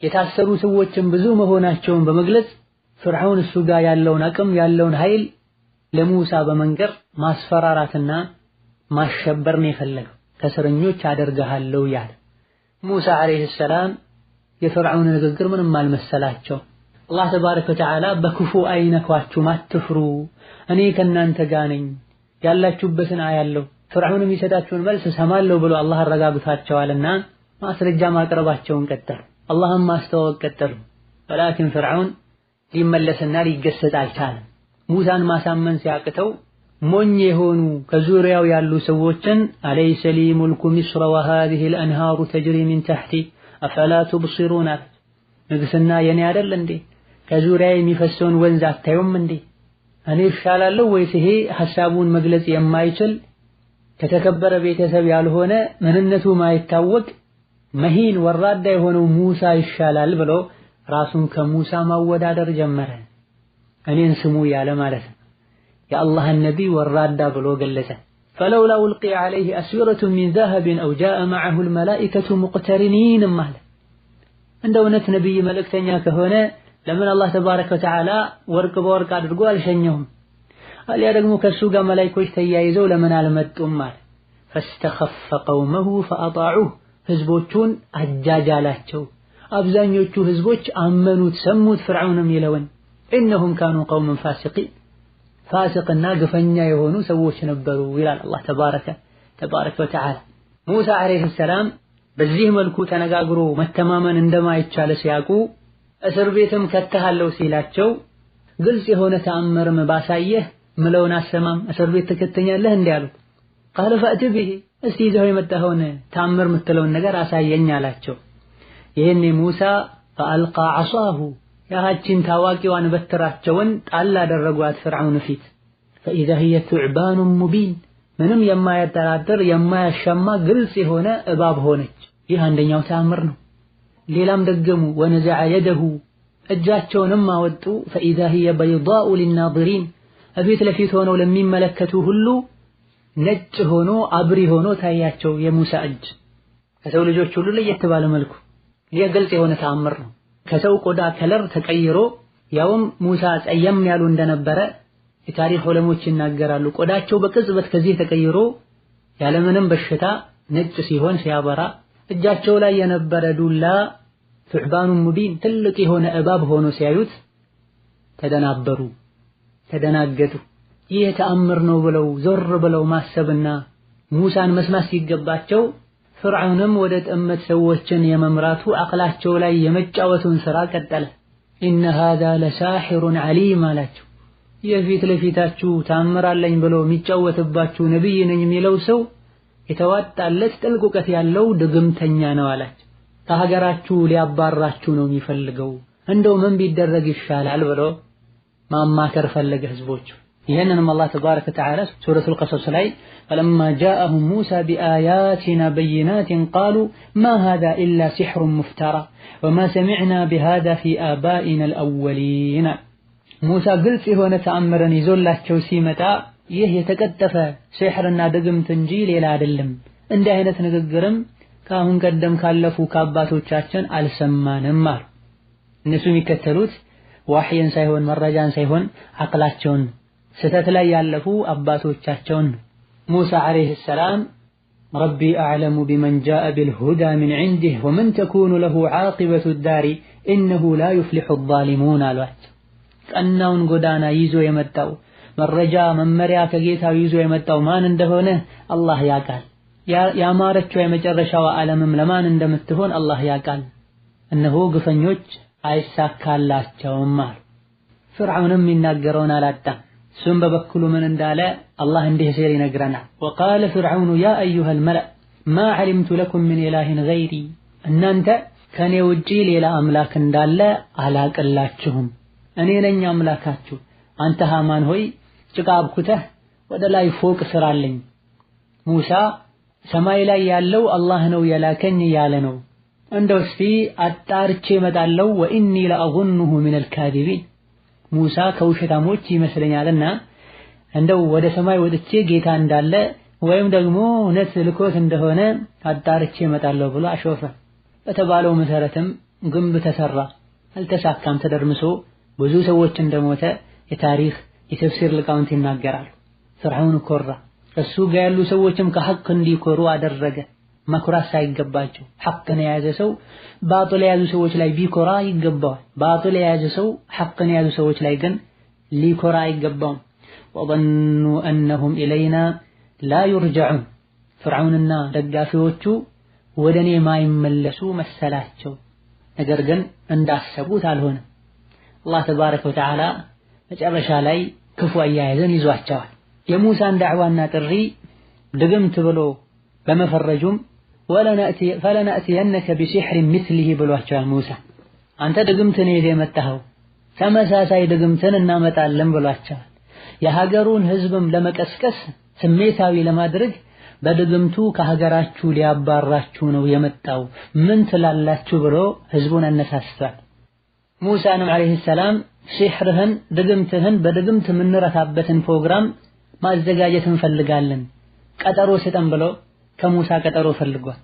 የታሰሩ ሰዎችን ብዙ መሆናቸውን በመግለጽ ፍርዓውን እሱ ጋር ያለውን አቅም ያለውን ኃይል ለሙሳ በመንገር ማስፈራራትና ማሸበር ነው የፈለገው። ከእስረኞች አደርግሃለሁ ያለ ሙሳ ዐለይሂ ሰላም የፍርዓውን ንግግር ምንም አልመሰላቸው። አላህ ተባረከ ወተዓላ በክፉ አይነኳችሁም፣ አትፍሩ፣ እኔ ከእናንተ ጋር ነኝ፣ ያላችሁበትን አያለሁ፣ ፍርዓውን የሚሰጣችሁን መልስ እሰማለሁ ብሎ አላህ አረጋግቷቸዋልና ማስረጃ ማቅረባቸውን ቀጠሉ። አላህም ማስተዋወቅ ቀጠሉ። ወላኪን ፍርዓውን ሊመለስና ሊገሰጽ አልቻለም። ሙሳን ማሳመን ሲያቅተው ሞኝ የሆኑ ከዙሪያው ያሉ ሰዎችን አለይሰ ሊ ሙልኩ ሚስረ ወሃዚሂ አልአንሃሩ ተጅሪ ሚን ተሕቲ አፈላ ቱብሲሩን፣ ንግስና የኔ አይደል እንዴ? ከዙሪያ የሚፈሰውን ወንዝ አታዩም እንዴ? እኔ ይሻላለሁ ወይስ ይሄ ሐሳቡን መግለጽ የማይችል ከተከበረ ቤተሰብ ያልሆነ ምንነቱ ማይታወቅ መሂን ወራዳ የሆነው ሙሳ ይሻላል ብሎ ራሱን ከሙሳ ማወዳደር ጀመረ። እኔን ስሙ ያለ ማለት ነው። የአላህን ነቢይ ወራዳ ብሎ ገለጸ። ፈለውላ ውልቂየ ዐለይሂ አስዊረቱን ሚን ዘሀብን አው ጃአ መዐሁ አልመላኢከቱ ሙቅተሪኒን ማለት እንደ እውነት ነቢይ መልእክተኛ ከሆነ ለምን አላህ ተባረከ ወተዓላ ወርቅ በወርቅ አድርጎ አልሸኘውም? አልያ ደግሞ ከሱ ጋር መላኢኮች ተያይዘው ለምን አልመጡም ማለት። ፈስተኸፈ ቀውመሁ ፈአጣዑህ፣ ህዝቦቹን አጃጃላቸው። አብዛኞቹ ህዝቦች አመኑት፣ ሰሙት ፍርዓውንም ይለውን ኢነሁም ካኑ ቀውመን ፋሲቂን፣ ፋሲቅና ግፈኛ የሆኑ ሰዎች ነበሩ ይላል አላህ ተባረከ ወተዓላ። ሙሳ ዓለይሂ ሰላም በዚህ መልኩ ተነጋግሮ መተማመን እንደማይቻል ሲያውቁ እስር ቤትም ከተሃለው ሲላቸው ግልጽ የሆነ ተአምርም ባሳየህ ምለውን አሰማም እስር ቤት ትከተኛለህ እንዴ አሉት። ቃለ ፈእቲ ቢሂ፣ እስቲ ይዘው የመጣኸውን ተአምር የምትለውን ነገር አሳየኝ አላቸው። ይህኔ ሙሳ ፈአልቃ ዐሷሁ፣ ያችን ታዋቂዋን በትራቸውን ጣል አደረጓት ፍርዓውን ፊት። ፈኢዛ ሂየ ቱዕባኑን ሙቢን፣ ምንም የማያጠራጥር የማያሻማ ግልጽ የሆነ እባብ ሆነች። ይህ አንደኛው ተአምር ነው። ሌላም ደገሙ ወነዘዐ የደሁ፣ እጃቸውንም አወጡ። ፈኢዛ ሂየ በይዳኡ ሊናዚሪን፣ እፊት ለፊት ሆነው ለሚመለከቱ ሁሉ ነጭ ሆኖ አብሪ ሆኖ ታያቸው የሙሳ እጅ ከሰው ልጆች ሁሉ ለየት ባለ መልኩ። ይህ ግልጽ የሆነ ተአምር ነው። ከሰው ቆዳ ከለር ተቀይሮ ያውም ሙሳ ጸየም ያሉ እንደነበረ የታሪክ ዑለሞች ይናገራሉ። ቆዳቸው በቅጽበት ከዚህ ተቀይሮ ያለምንም በሽታ ነጭ ሲሆን ሲያበራ፣ እጃቸው ላይ የነበረ ዱላ ቱዕባኑን ሙቢን ትልቅ የሆነ እባብ ሆኖ ሲያዩት ተደናበሩ፣ ተደናገጡ። ይህ ተአምር ነው ብለው ዞር ብለው ማሰብና ሙሳን መስማት ሲገባቸው ፍርዓውንም ወደ ጥመት ሰዎችን የመምራቱ አቅላቸው ላይ የመጫወቱን ሥራ ቀጠለ። ኢነ ሃዛ ለሳሒሩን ዐሊም አላቸው። የፊት ለፊታችሁ ታምራለኝ ብሎ የሚጫወትባችሁ ነቢይ ነኝ የሚለው ሰው የተዋጣለት ጥልቅ እውቀት ያለው ድግምተኛ ነው አላቸው። ከሀገራችሁ ሊያባራችሁ ነው የሚፈልገው፣ እንደው ምን ቢደረግ ይሻላል ብሎ ማማከር ፈለገ ህዝቦቹ። ይህንንም አላህ ተባረከ ወተዓላ ሱረቱል ቀሰስ ላይ ፈለማ ጃአሁም ሙሳ ቢአያቲና በይናቲን ቃሉ ማ ሃዛ ኢላ ሲሕሩን ሙፍተራ ወማ ሰሚዕና ቢሃዛ ፊ አባኢና አልአወሊን። ሙሳ ግልጽ የሆነ ተአምርን ይዞላቸው ሲመጣ ይህ የተቀጠፈ ሲሕርና ድግምት እንጂ ሌላ አይደለም፣ እንዲህ አይነት ንግግርም ከአሁን ቀደም ካለፉ ከአባቶቻችን አልሰማንም አሉ። እነሱ የሚከተሉት ዋሕይን ሳይሆን መረጃን ሳይሆን አቅላቸውን ስተት ላይ ያለፉ አባቶቻቸውን። ሙሳ ዓለይሂ ሰላም ረቢ አዕለሙ ቢመን ጃአ ቢልሁዳ ሚን ዒንዲህ ወመን ተኩኑ ለሁ ዓቂበቱ ዳሪ ኢነሁ ላ ዩፍሊሑ ዛሊሙን አሏቸው። ቀናውን ጎዳና ይዞ የመጣው መረጃ መመሪያ ከጌታው ይዞ የመጣው ማን እንደሆነ አላህ ያውቃል። ያማረችው የመጨረሻው ዓለምም ለማን እንደምትሆን አላህ ያውቃል። እነሆ ግፈኞች አይሳካላቸውም አሉ። ፍርዓውንም የሚናገረውን አላጣም። እሱም በበኩሉ ምን እንዳለ አላህ እንዲህ ሲል ይነግረናል። ወቃለ ፍርዓውኑ ያ አዩሀል መለእ ማ ዐሊምቱ ለኩም ሚን ኢላሂን ገይሪ፣ እናንተ ከኔ ውጪ ሌላ አምላክ እንዳለ አላቅላችሁም፣ እኔ ነኝ አምላካችሁ። አንተ ሃማን ሆይ ጭቃ አብኩተህ ወደ ላይ ፎቅ ስራልኝ። ሙሳ ሰማይ ላይ ያለው አላህ ነው የላከኝ ያለ ነው። እንደው እስቲ አጣርቼ እመጣለሁ። ወኢኒ ለአظنه من الكاذبين፣ ሙሳ ከውሸታሞች ይመስለኛልና እንደው ወደ ሰማይ ወጥቼ ጌታ እንዳለ ወይም ደግሞ እውነት ልኮት እንደሆነ አጣርቼ እመጣለሁ ብሎ አሾፈ። በተባለው መሰረትም ግንብ ተሰራ። አልተሳካም፣ ተደርምሶ ብዙ ሰዎች እንደሞተ የታሪክ የተፍሲር ሊቃውንት ይናገራሉ። ፍርዓውን ኮራ። እሱ ጋር ያሉ ሰዎችም ከሐቅ እንዲኮሩ አደረገ። መኩራት ሳይገባቸው ሐቅን የያዘ ሰው ባጢል የያዙ ሰዎች ላይ ቢኮራ ይገባዋል። ባጢል የያዘ ሰው ሐቅን የያዙ ሰዎች ላይ ግን ሊኮራ አይገባውም። ወظنوا أنهم إلينا لا يرجعون፣ ፍርዓውንና ደጋፊዎቹ ወደኔ ማይመለሱ መሰላቸው። ነገር ግን እንዳሰቡት አልሆነም። አላህ ተባረከ ወተዓላ መጨረሻ ላይ ክፉ አያያዝን ይዟቸዋል። የሙሳን ዳዕዋና ጥሪ ድግምት ብሎ በመፈረጁም ፈለነእትየነከ ቢሲሕሪን ሚስሊሂ ብሏቸዋል። ሙሳ አንተ ድግምትን ይዘህ የመጣኸው ተመሳሳይ ድግምትን እናመጣለን ብሏቸዋል። የሀገሩን ህዝብም ለመቀስቀስ ስሜታዊ ለማድረግ በድግምቱ ከሀገራችሁ ሊያባራችሁ ነው የመጣው ምን ትላላችሁ ብሎ ህዝቡን አነሳስቷል። ሙሳንም አለይሂ ሰላም ሲሕርህን ድግምትህን በድግምት የምንረታበትን ፕሮግራም ማዘጋጀት እንፈልጋለን ቀጠሮ ስጠን ብሎ ከሙሳ ቀጠሮ ፈልጓል።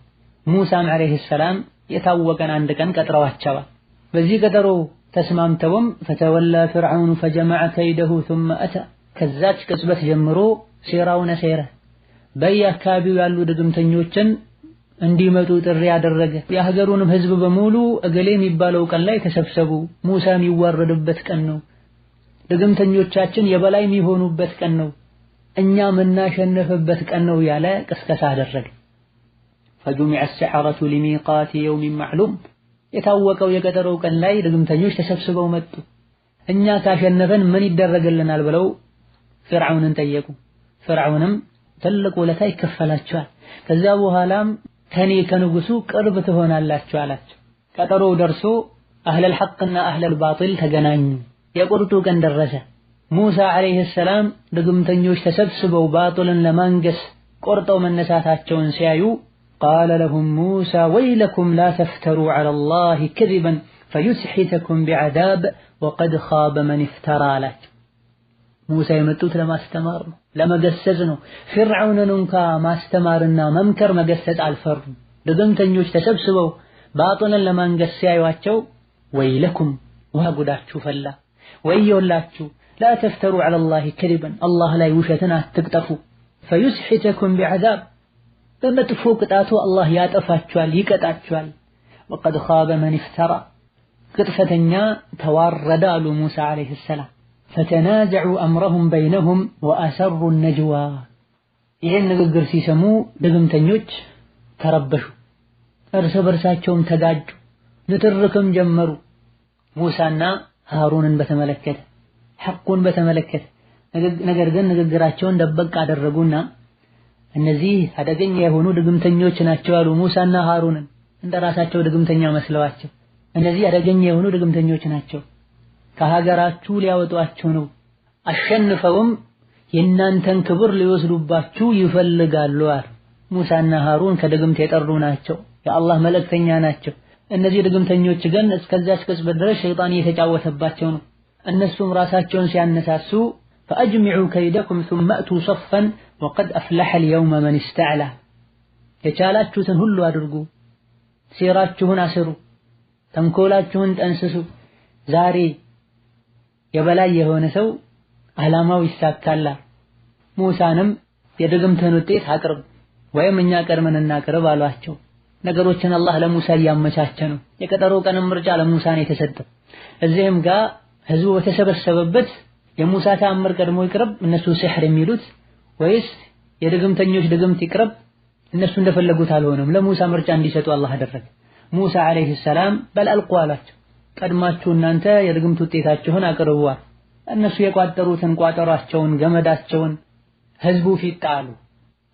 ሙሳም አለይሂ ሰላም የታወቀን አንድ ቀን ቀጥረዋቸዋል። በዚህ ቀጠሮ ተስማምተውም ፈተወላ ፍርዓውን ፈጀመዐ ከይደሁ ثم أتى ከዛች ቅጽበት ጀምሮ ሴራውን ሰራ። በየአካባቢው ያሉ ድግምተኞችን እንዲመጡ ጥሪ ያደረገ። የሀገሩንም ህዝብ በሙሉ እገሌ የሚባለው ቀን ላይ ተሰብሰቡ፣ ሙሳ የሚዋረድበት ቀን ነው፣ ድግምተኞቻችን የበላይ የሚሆኑበት ቀን ነው፣ እኛ የምናሸንፍበት ቀን ነው ያለ ቅስቀሳ አደረገ። فجمع السحرة لميقات يوم معلوم የታወቀው የቀጠሮው ቀን ላይ ድግምተኞች ተሰብስበው መጡ። እኛ ካሸነፈን ምን ይደረግልናል ብለው ፍርዓውንን ጠየቁ። ፍርዓውንም ትልቅ ውለታ ይከፈላቸዋል፣ ከዛ በኋላም ከኔ ከንጉሱ ቅርብ ትሆናላችሁ አላቸው። ቀጠሮው ደርሶ አህለል ሐቅና አህለል ባጢል ተገናኙ። የቁርጡ ቀን ደረሰ። ሙሳ አለይሂ ሰላም ድግምተኞች ተሰብስበው ባጢልን ለማንገስ ቆርጠው መነሳታቸውን ሲያዩ ቃለ ለሁም ሙሳ ወይለኩም ላ ተፍተሩ ዐላ ላሂ ከዚበን ፈዩስሒተኩም ቢዐዛብ ወቀድ ኻበ መን ኢፍተራ አላቸው። ሙሳ የመጡት ለማስተማር ነው፣ ለመገሰጽ ነው። ፍርዓውንን እንኳ ማስተማርና መምከር መገሰጽ አልፈሩም። ድግምተኞች ተሰብስበው ባጢልን ለማንገስ ሲያዩአቸው ወይለኩም ወጉዳችሁ ፈላ፣ ወዮላችሁ ላ ተፍተሩ ዐላ ላሂ ከዚበን አላህ ላይ ውሸትን አትቅጠፉ፣ ፈዩስሒተኩም ቢዐዛብ በመጥፎ ቅጣቱ አላህ ያጠፋችኋል ይቀጣችኋል። ወቀድ ኻበ መን ኢፍተራ ቅጥፈተኛ ተዋረደ አሉ ሙሳ አለይሂ ሰላም። ፈተናዘዑ አምረሁም በይነሁም ወአሰሩ ነጅዋ። ይህን ንግግር ሲሰሙ ድግምተኞች ተረበሹ፣ እርስ በርሳቸውም ተጋጁ፣ ንትርክም ጀመሩ። ሙሳና ሃሩንን በተመለከተ ሐቁን በተመለከተ ነገር ግን ንግግራቸውን ደበቅ አደረጉና እነዚህ አደገኛ የሆኑ ድግምተኞች ናቸው አሉ ሙሳና ሃሩንን። እንደራሳቸው ድግምተኛ መስለዋቸው እነዚህ አደገኛ የሆኑ ድግምተኞች ናቸው፣ ከሀገራችሁ ሊያወጧችሁ ነው፣ አሸንፈውም የእናንተን ክብር ሊወስዱባችሁ ይፈልጋሉ አሉ። ሙሳና ሃሩን ከድግምት የጠሩ ናቸው፣ የአላህ መልእክተኛ ናቸው። እነዚህ ድግምተኞች ግን እስከዛች ቅጽበት ድረስ ሸይጣን እየተጫወተባቸው ነው። እነሱም ራሳቸውን ሲያነሳሱ فأجمعوا كيدكم ثم أتوا صفا وقد أفلح اليوم من استعلى የቻላችሁትን ሁሉ አድርጉ፣ ሴራችሁን አስሩ፣ ተንኮላችሁን ጠንስሱ፣ ዛሬ የበላይ የሆነ ሰው ዓላማው ይሳካላል። ሙሳንም የድግምትን ውጤት አቅርብ ወይም እኛ ቀድመን እናቅርብ አሏቸው። ነገሮችን አላህ ለሙሳ እያመቻቸ ነው። የቀጠሮ ቀንም ምርጫ ለሙሳ ነው የተሰጠው። እዚህም ጋር ህዝቡ በተሰበሰበበት የሙሳ ተአምር ቀድሞ ይቅርብ እነሱ ሲሕር የሚሉት ወይስ የድግምተኞች ድግምት ይቅርብ እነሱ እንደፈለጉት አልሆነም። ለሙሳ ምርጫ እንዲሰጡ አላህ አደረገ። ሙሳ አለይሂ ሰላም በል አልቁ አላቸው። ቀድማችሁ እናንተ የድግምት ውጤታችሁን አቅርቡዋል። እነሱ የቋጠሩትን ቋጠሯቸውን ገመዳቸውን ህዝቡ ፊት ጣሉ።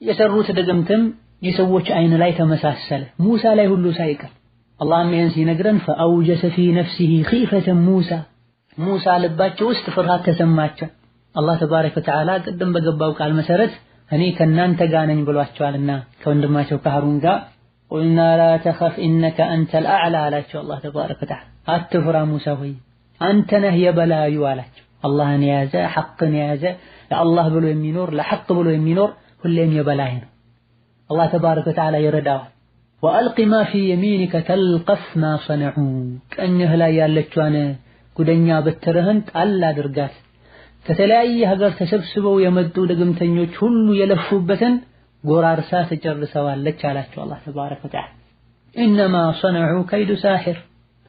የሰሩት ድግምትም የሰዎች አይን ላይ ተመሳሰለ፣ ሙሳ ላይ ሁሉ ሳይቀር። አላህም ይህን ሲነግረን ፈአውጀሰ ፊ ነፍሲሂ ኺፈተ ሙሳ ሙሳ ልባቸው ውስጥ ፍርሃት ተሰማቸው። አላህ ተባረከ ወተዓላ ቅድም በገባው ቃል መሰረት እኔ ከናንተ ጋር ነኝ ብሏቸዋልና ከወንድማቸው ከሃሩን ጋር ቁልና ላ ተኸፍ ኢነከ አንተል አዕላ አላቸው። አላህ ተባረከ ወተዓላ አትፍራ ሙሳ ሆይ አንተ ነህ የበላዩ አላቸው። አላህን የያዘ ሐቅን የያዘ ለአላህ ብሎ የሚኖር ለሐቅ ብሎ የሚኖር ሁሌም የበላይ ነው። አላህ ተባረከ ወተዓላ ይረዳዋል። ወአልቂ ማ ፊ የሚኒከ ተልቀፍ ማ ሰነዑ ቀኝህ ላይ ያለችዋን ጉደኛ በትርህን ጣል አድርጋት። ከተለያየ ሀገር ተሰብስበው የመጡ ድግምተኞች ሁሉ የለፉበትን ጎራርሳ ተጨርሰዋለች አላቸው አላህ ተባረከ ወተዓላ። ኢነማ ሰነዑ ከይዱ ሳሒር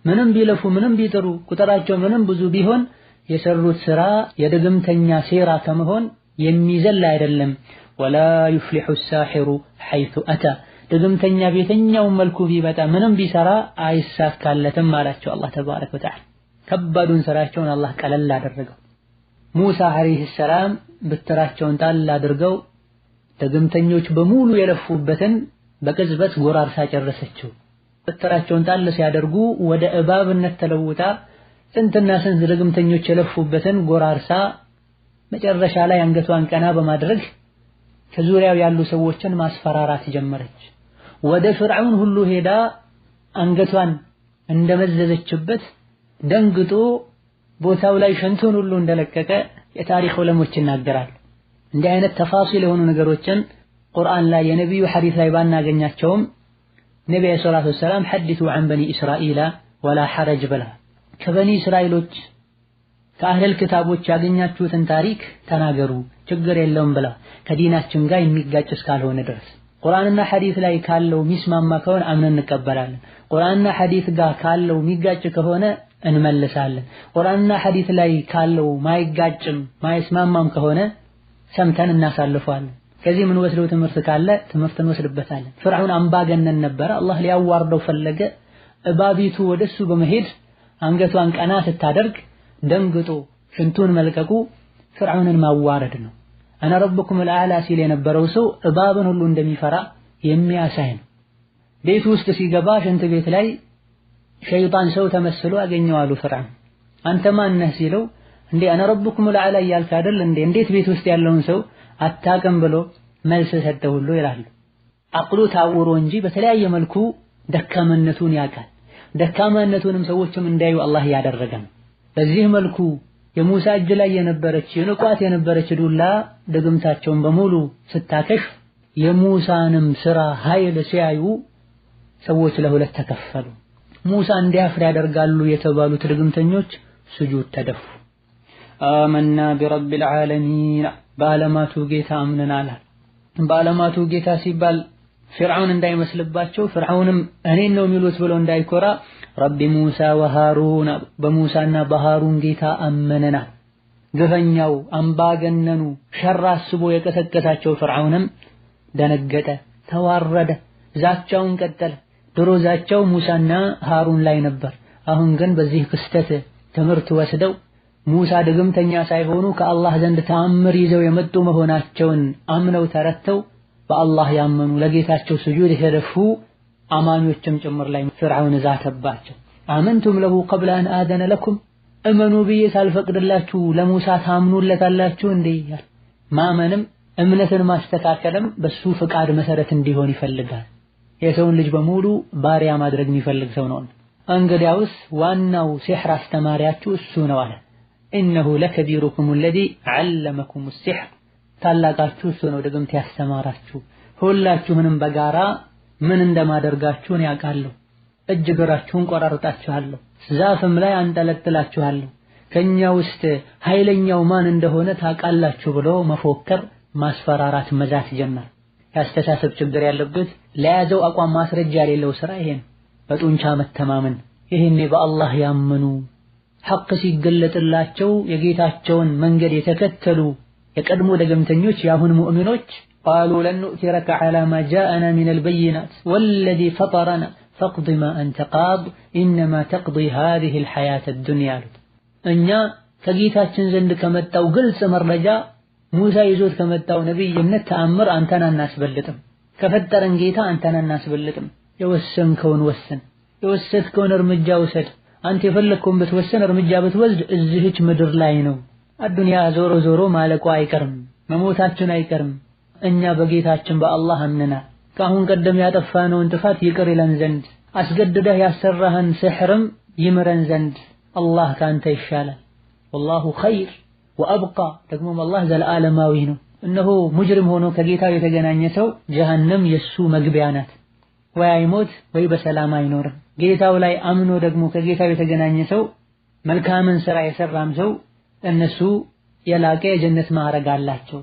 ምንም ቢለፉ ምንም ቢጥሩ ቁጥራቸው ምንም ብዙ ቢሆን የሰሩት ስራ የድግምተኛ ሴራ ከመሆን የሚዘል አይደለም። ወላ ዩፍሊሑ ሳሒሩ ሐይቱ አታ ድግምተኛ ቤተኛው መልኩ ቢመጣ ምንም ቢሰራ አይሳካለትም አላቸው አላህ ተባረከ ወተዓላ። ከባዱን ስራቸውን አላህ ቀለል አደረገው። ሙሳ አለይሂ ሰላም በትራቸውን ጣል አድርገው ድግምተኞች በሙሉ የለፉበትን በቅጽበት ጎራርሳ ጨረሰችው። በትራቸውን ጣል ሲያደርጉ ወደ እባብነት ተለውጣ ስንትና ስንት ድግምተኞች የለፉበትን ጎራርሳ መጨረሻ ላይ አንገቷን ቀና በማድረግ ከዙሪያው ያሉ ሰዎችን ማስፈራራት ጀመረች። ወደ ፍርዓውን ሁሉ ሄዳ አንገቷን እንደመዘዘችበት ደንግጦ ቦታው ላይ ሽንቱን ሁሉ እንደለቀቀ የታሪክ ዑለሞች ይናገራሉ። እንዲህ አይነት ተፋሲል የሆኑ ነገሮችን ቁርአን ላይ የነብዩ ሐዲስ ላይ ባናገኛቸውም ነብዩ ሰለላሁ ዐለይሂ ወሰለም ሐዲሱ عن بني اسرائيل ولا حرج ብላ ከበኒ እስራኤሎች ከአህለል ክታቦች ያገኛችሁትን ታሪክ ተናገሩ ችግር የለውም ብላ ከዲናችን ጋር የሚጋጭ እስካልሆነ ድረስ ቁርአንና ሐዲስ ላይ ካለው ሚስማማ ከሆነ አምነን እንቀበላለን። ቁርአንና ሐዲስ ጋር ካለው የሚጋጭ ከሆነ እንመልሳለን። ቁርአንና ሐዲስ ላይ ካለው ማይጋጭም ማይስማማም ከሆነ ሰምተን እናሳልፈዋለን። ከዚህ ምን ወስደው ትምህርት ካለ ትምህርት እንወስድበታለን። ፍርዓውን አምባገነን ነበር። አላህ ሊያዋርደው ፈለገ። እባቢቱ ወደሱ በመሄድ አንገቷን ቀና ስታደርግ ደንግጦ ሽንቱን መልቀቁ ፍርዓውንን ማዋረድ ነው። አና ረብኩም አልአላ ሲል የነበረው ሰው እባብን ሁሉ እንደሚፈራ የሚያሳይ ነው። ቤት ውስጥ ሲገባ ሽንት ቤት ላይ ሸይጣን ሰው ተመስሎ አገኘዋሉ። ፍርዓውን አንተ ማን ነህ ሲለው እንዴ አና ረብኩም አልአላ እያልክ አይደል እንዴ እንዴት ቤት ውስጥ ያለውን ሰው አታቀም ብሎ መልስ ሰጠ ሁሉ ይላሉ። አቅሉ ታውሮ እንጂ በተለያየ መልኩ ደካማነቱን ያውቃል። ደካማነቱንም ሰዎችም እንዳዩ አላህ ያደረገ ነው። በዚህ መልኩ የሙሳ እጅ ላይ የነበረች የንቋት የነበረች ዱላ ድግምታቸውን በሙሉ ስታከሽፍ የሙሳንም ስራ ኃይል ሲያዩ ሰዎች ለሁለት ተከፈሉ። ሙሳ እንዲያፍር ያደርጋሉ የተባሉት ድግምተኞች ስጁድ ተደፉ። አመና ቢረቢል ዓለሚን በዓለማቱ ጌታ አምነናል። በዓለማቱ ጌታ ሲባል ፍርዓውን እንዳይመስልባቸው ፍርዓውንም እኔን ነው የሚሉት ብሎ እንዳይኮራ ረቢ ሙሳ ወሃሩን በሙሳና በሃሩን ጌታ አመነናል። ግፈኛው አምባገነኑ ሸር አስቦ የቀሰቀሳቸው ፍርዓውንም ደነገጠ፣ ተዋረደ፣ ዛቻውን ቀጠለ። ድሮ ዛቻው ሙሳና ሃሩን ላይ ነበር። አሁን ግን በዚህ ክስተት ትምህርት ወስደው ሙሳ ድግምተኛ ሳይሆኑ ከአላህ ዘንድ ተአምር ይዘው የመጡ መሆናቸውን አምነው ተረተው በአላህ ያመኑ ለጌታቸው ስጁድ የደፉ አማኞችም ጭምር ላይ ፍርዓውን ዛተባቸው። አመንቱም ለሁ ቀብለ አን አዘነ ለኩም እመኑ ብዬ ሳልፈቅድላችሁ ለሙሳ ታምኑለታላችሁ እንዴ? ማመንም እምነትን ማስተካከልም በሱ ፍቃድ መሰረት እንዲሆን ይፈልጋል። የሰውን ልጅ በሙሉ ባሪያ ማድረግ የሚፈልግ ሰው ነው። እንግዲያውስ ዋናው ሲሕር አስተማሪያችሁ እሱ ነው አለ። ኢነሁ ለከቢሩኩም الذي علمكم السحر ታላቃችሁ እሱ ነው ድግምት ያስተማራችሁ። ሁላችሁንም በጋራ ምን እንደማደርጋችሁን ያውቃለሁ። እጅ እግራችሁን ቆራርጣችኋለሁ፣ ዛፍም ላይ አንጠለጥላችኋለሁ፣ ከኛ ውስጥ ኃይለኛው ማን እንደሆነ ታውቃላችሁ ብሎ መፎከር፣ ማስፈራራት፣ መዛት ጀመር። ያስተሳሰብ ችግር ያለበት ለያዘው አቋም ማስረጃ የሌለው ስራ ይሄን በጡንቻ መተማመን። ይሄኔ በአላህ ያመኑ ሐቅ ሲገለጥላቸው የጌታቸውን መንገድ የተከተሉ የቀድሞ ደገምተኞች ያሁን ሙእሚኖች ቃሉ ለን ኑእቲረከ ዐላ ማ ጃአና ሚነል በይናት ወለዚ ፈጠረና ፈቅድ ማ አንተ ቃድ ኢነማ ተቅዲ ሃዚሂል ሐያተ ዱንያ አሉት። እኛ ከጌታችን ዘንድ ከመጣው ግልጽ መረጃ ሙሳ ይዞት ከመጣው ነብይነት ተአምር አንተን አናስበልጥም፣ ከፈጠረን ጌታ አንተን አናስበልጥም። የወሰንከውን ወሰን፣ የወሰድከውን እርምጃ ውሰድ። አንተ የፈለግከውን ብትወሰን እርምጃ ብትወስድ እዚህች ምድር ላይ ነው። አዱንያ ዞሮ ዞሮ ማለቁ አይቀርም፣ መሞታችን አይቀርም። እኛ በጌታችን በአላህ አምነናል። ከአሁን ቀደም ያጠፋነውን ጥፋት ይቅር ይለን ዘንድ አስገድደህ ያሰራህን ስሕርም ይምረን ዘንድ አላህ ካንተ ይሻላል። ወላሁ ኸይር ወአብቃ። ደግሞም አላህ ዘለዓለማዊ ነው። እነሆ ሙጅሪም ሆኖ ከጌታው የተገናኘ ሰው ጀሃነም የሱ መግቢያ ናት። ወይ አይሞት ወይ በሰላም አይኖርም። ጌታው ላይ አምኖ ደግሞ ከጌታው የተገናኘ ሰው መልካምን ስራ የሰራም ሰው እነሱ የላቀ የጀነት ማዕረግ አላቸው።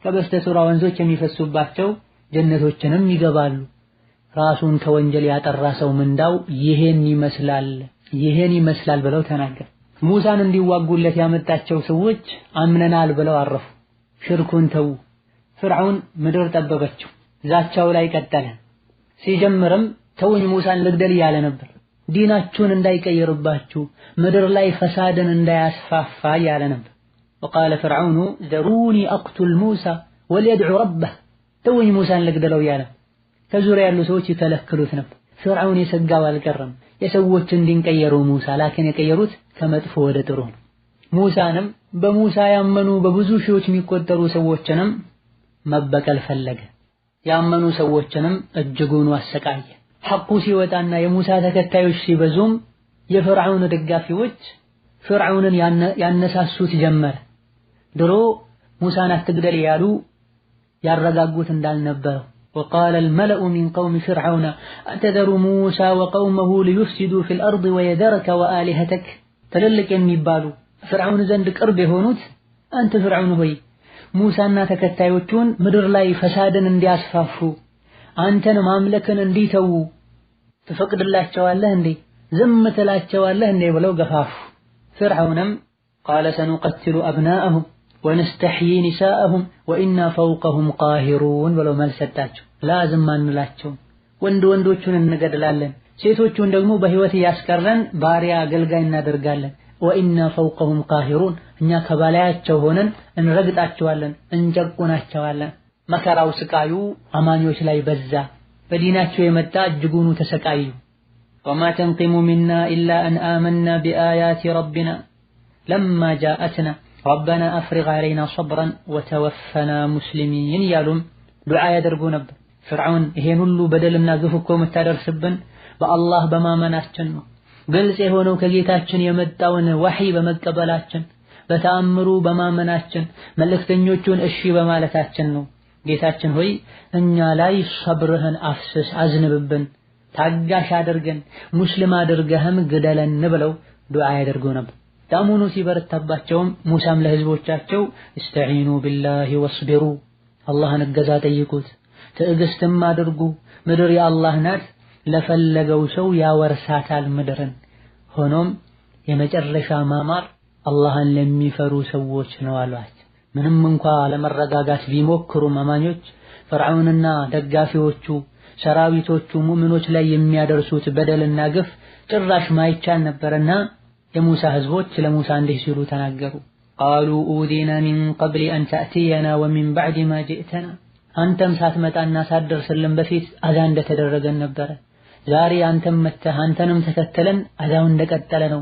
ከበስተሱራ ወንዞች የሚፈሱባቸው ጀነቶችንም ይገባሉ። ራሱን ከወንጀል ያጠራ ሰው ምንዳው ይሄን ይመስላል ብለው ተናገሩ። ሙሳን እንዲዋጉለት ያመጣቸው ሰዎች አምነናል ብለው አረፉ፣ ሽርኩን ተው። ፍርዓውን ምድር ጠበበችው፣ ዛቻው ላይ ቀጠለ። ሲጀምርም ተውኝ ሙሳን ልግደል እያለ ነበር። ዲናችሁን እንዳይቀይርባችሁ ምድር ላይ ፈሳድን እንዳያስፋፋ እያለ ነበር። وقال فرعون ذروني أقتل موسى وليدعو ربه ተውኝ ሙሳን ልግደለው እያለ ከዙሪያ ያሉ ሰዎች ይከለክሉት ነበር። ፍርዓውን የሰጋው አልቀረም። የሰዎችን ዲን ቀየሩ ሙሳ ላኪን የቀየሩት ከመጥፎ ወደ ጥሩ ነው። ሙሳንም በሙሳ ያመኑ በብዙ ሺዎች የሚቆጠሩ ሰዎችንም መበቀል ፈለገ። ያመኑ ሰዎችንም እጅጉን አሰቃየ። ሐቁ ሲወጣና የሙሳ ተከታዮች ሲበዙም የፍርዓውን ደጋፊዎች ፍርዓውንን ያነሳሱት ጀመረ። ድሮ ሙሳን አትግደል ያሉ ያረጋጉት እንዳልነበረው وقال الملأ من قوم فرعون أتذر موسى وقومه ليفسدوا في الأرض ويذرك وآلهتك تللك የሚባሉ ፍርዓውን ዘንድ ቅርብ የሆኑት አንተ ፍርዓውን ሆይ ሙሳና ተከታዮቹን ምድር ላይ ፈሳድን እንዲያስፋፉ አንተን ማምለክን እንዲተው ትፈቅድላቸዋለህ እንዴ ዝም ትላቸዋለህ እንዴ ብለው ገፋፉ። ፍርዓውንም قال سنقتل أبناءهم ونستحيي نساءهم وإنا فوقهم قاهرون ብለው መልስ ሰጣቸው። ላዝም አንላቸው ወንዶቹን እንገድላለን ሴቶቹን ደግሞ በህይወት ያስቀረን ባሪያ አገልጋይ እናደርጋለን። وإنا فوقهم قاهرون እኛ ከባላያቸው ሆነን እንረግጣቸዋለን እንጨቁናቸዋለን። መከራው ስቃዩ አማኞች ላይ በዛ። በዲናቸው የመጣ እጅጉኑ ተሰቃዩ። وما تنقم منا إلا أن آمنا بآيات ربنا لما جاءتنا ربنا أفرغ علينا صبرا وتوفنا مسلمين يالهم دعاء يدرقو نبر. فرعون ይሄን ሁሉ በደልና ግፍ እኮ መታደርስብን በአላህ በማመናችን ነው። ግልጽ የሆነው ከጌታችን የመጣውን ወህይ በመቀበላችን በተአምሩ በማመናችን መልእክተኞቹን እሺ በማለታችን ነው። ጌታችን ሆይ እኛ ላይ ሰብርህን አፍስስ አዝንብብን ታጋሽ አድርገን ሙስሊም አድርገህም ግደለን ብለው ዱዓ ያደርጉ ነበር። ዳሙኑ ሲበረታባቸውም ሙሳም ለህዝቦቻቸው استعيኑ بالله واصبروا አላህን እገዛ ጠይቁት ትዕግስትም አድርጉ ምድር የአላህ ናት ለፈለገው ሰው ያወርሳታል ምድርን። ሆኖም የመጨረሻ ማማር አላህን ለሚፈሩ ሰዎች ነው አሏቸው። ምንም እንኳን ለመረጋጋት ቢሞክሩም አማኞች ፍርዓውንና ደጋፊዎቹ ሰራዊቶቹ ሙእሚኖች ላይ የሚያደርሱት በደልና ግፍ ጭራሽ ማይቻል ነበርና የሙሳ ህዝቦች ለሙሳ እንዲህ ሲሉ ተናገሩ። قالوا أوذينا من قبل أن تأتينا ومن بعد ما جئتنا አንተም ሳትመጣና ሳትደርስልን በፊት አዛ እንደተደረገን ነበር። ዛሬ አንተም መተህ አንተንም ተከተለን አዛው እንደቀጠለ ነው።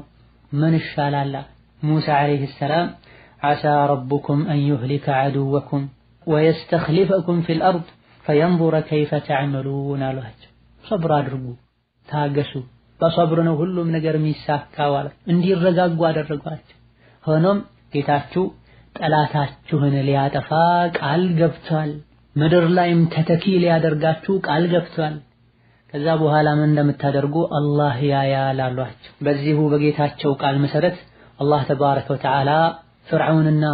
ምን ይሻላል? ሙሳ አለይሂ ሰላም عسى ربكم أن يهلك عدوكم ويستخلفكم في الأرض فينظر كيف تعملون አሏቸው። صبر አድርጉ ታገሱ በصبر ነው ሁሉም ነገር የሚሳካው አለ። እንዲረጋጉ አደረጓቸው። ሆኖም ጌታችሁ ጠላታችሁን ሊያጠፋ ቃል ገብቷል። ምድር ላይም ተተኪ ሊያደርጋችሁ ቃል ገብቷል። ከዛ በኋላ ምን እንደምታደርጉ አላህ ያያል አሏቸው። በዚሁ በጌታቸው ቃል መሰረት አላህ ተባረከ ወተዓላ ፍርዓውንና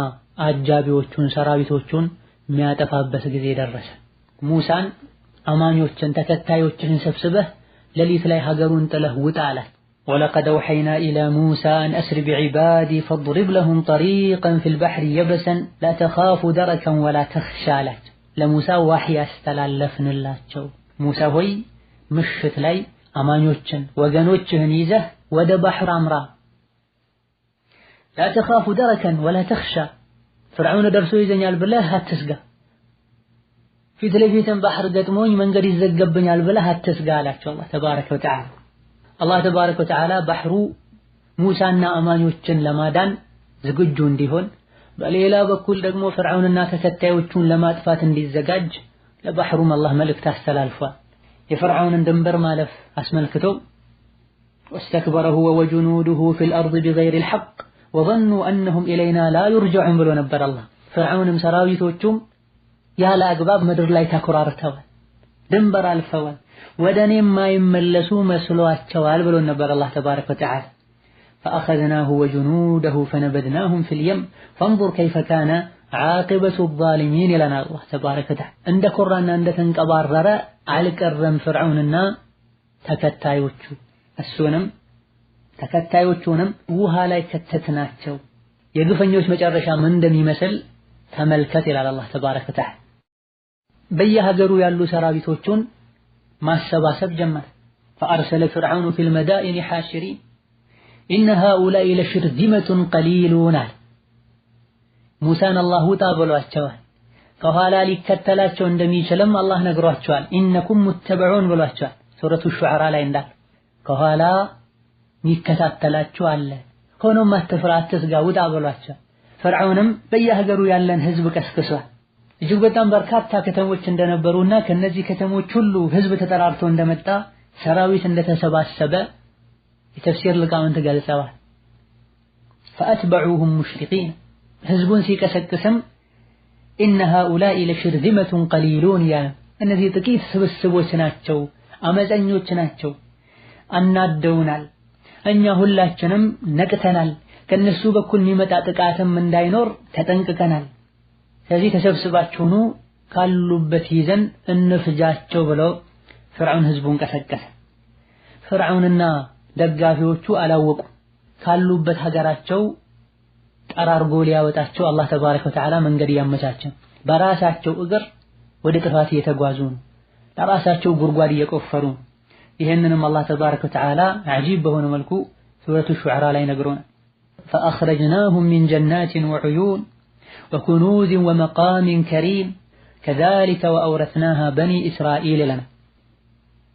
አጃቢዎቹን ሰራዊቶቹን የሚያጠፋበት ጊዜ ደረሰ። ሙሳን አማኞችን ተከታዮችን ሰብስበህ ሌሊት ላይ ሀገሩን ጥለህ ውጣ አላት። ولقد أوحينا إلى موسى أن أسر بعبادي فاضرب لهم طريقا في البحر يبسا لا تخاف دركا ولا تخشى لك ለሙሳ ወህይ አስተላለፍንላቸው። ሙሳ ሆይ ምሽት ላይ አማኞችን ወገኖችህን ይዘህ ወደ ባህር አምራ لا تخاف دركا ولا تخشى ፍርዓውን ደርሶ ይዘኛል ብለህ አትስጋ ፊት ለፊትም ባህር ገጥሞኝ መንገድ ይዘገብኛል ብለህ አትስጋ አላቸው አላህ ተባረከ ወተዓላ። አላህ ተባረከ ወተዓላ ባህሩ ሙሳና አማኞችን ለማዳን ዝግጁ እንዲሆን በሌላ በኩል ደግሞ ፍርዓውንና ተከታዮቹን ለማጥፋት እንዲዘጋጅ ለባህሩም አላህ መልእክት አስተላልፏል። የፍርዓውንን ድንበር ማለፍ አስመልክቶ واستكبر هو وجنوده في الأرض بغير الحق وظنوا أنهم إلينا لا يرجعون ብሎ ነበር አላህ። ፍርዓውንም ሰራዊቶቹም ያለ አግባብ ምድር ላይ ተኮራርተዋል፣ ድንበር አልፈዋል፣ ወደኔም ማይመለሱ መስሏቸዋል ብሎ ነበር አላህ ተባረከ ወተዓላ። فأخذناه وجنوده فنبذناهم في اليم فانظر كيف كان عاقبة الظالمين لنا الله تبارك وتعالى. عند كرانا عند تنقبارر على كرم فرعوننا ተከታዮቹ እሱንም ተከታዮቹንም ውሃ ላይ ከተትናቸው የግፈኞች መጨረሻ ምን እንደሚመስል ተመልከት ይላል አላህ ተባረከ ወተዓላ። በየሀገሩ ያሉ ሰራዊቶቹን ማሰባሰብ ጀመረ። فأرسل فرعون في المدائن حاشرين إن هؤلاء لشرذمة قليلون ሙሳን አላህ ውጣ ብሏቸዋል። ከኋላ ሊከተላቸው እንደሚችልም አላህ ነግሯቸዋል። ኢነኩም ሙተበዑን ብሏቸዋል። ሱረቱ ሹዓራ ላይ እንዳለ ከኋላ ሚከታተላችሁ አለ፣ ሆኖም አትፍራ አትስጋ ውጣ ብሏቸዋል። ፈርዖንም በየሀገሩ ያለን ህዝብ ቀስቅሷል። እጅግ በጣም በርካታ ከተሞች እንደነበሩና ከነዚህ ከተሞች ሁሉ ህዝብ ተጠራርቶ እንደመጣ ሰራዊት እንደተሰባሰበ የተፍሲር ሊቃውንት ገልጸዋል። فأتبعوهم مشرقين ህዝቡን ሲቀሰቅስም إن هؤلاء لشرذمة قليلون ያ እነዚህ ጥቂት ስብስቦች ናቸው፣ አመፀኞች ናቸው፣ አናደውናል፣ እኛ ሁላችንም ነቅተናል፣ ከነሱ በኩል የሚመጣ ጥቃትም እንዳይኖር ተጠንቅቀናል። ስለዚህ ተሰብስባችሁኑ ካሉበት ይዘን እንፍጃቸው ብለው ፍርዓውን ህዝቡን ቀሰቀሰ። ፍርዓውንና ደጋፊዎቹ አላወቁ። ካሉበት ሀገራቸው ጠራርጎ ሊያወጣቸው አላህ ተባረከ ወተዓላ መንገድ ያመቻቸው፣ በራሳቸው እግር ወደ ጥፋት እየተጓዙ ነው፣ ለራሳቸው ጉድጓድ እየቆፈሩ። ይሄንንም አላህ ተባረከ ወተዓላ አጂብ በሆነ መልኩ ሱረቱ ሹዓራ ላይ ነግሮናል። فأخرجناهم من جنات وعيون وكنوز ومقام كريم كذلك وأورثناها بني إسرائيل لنا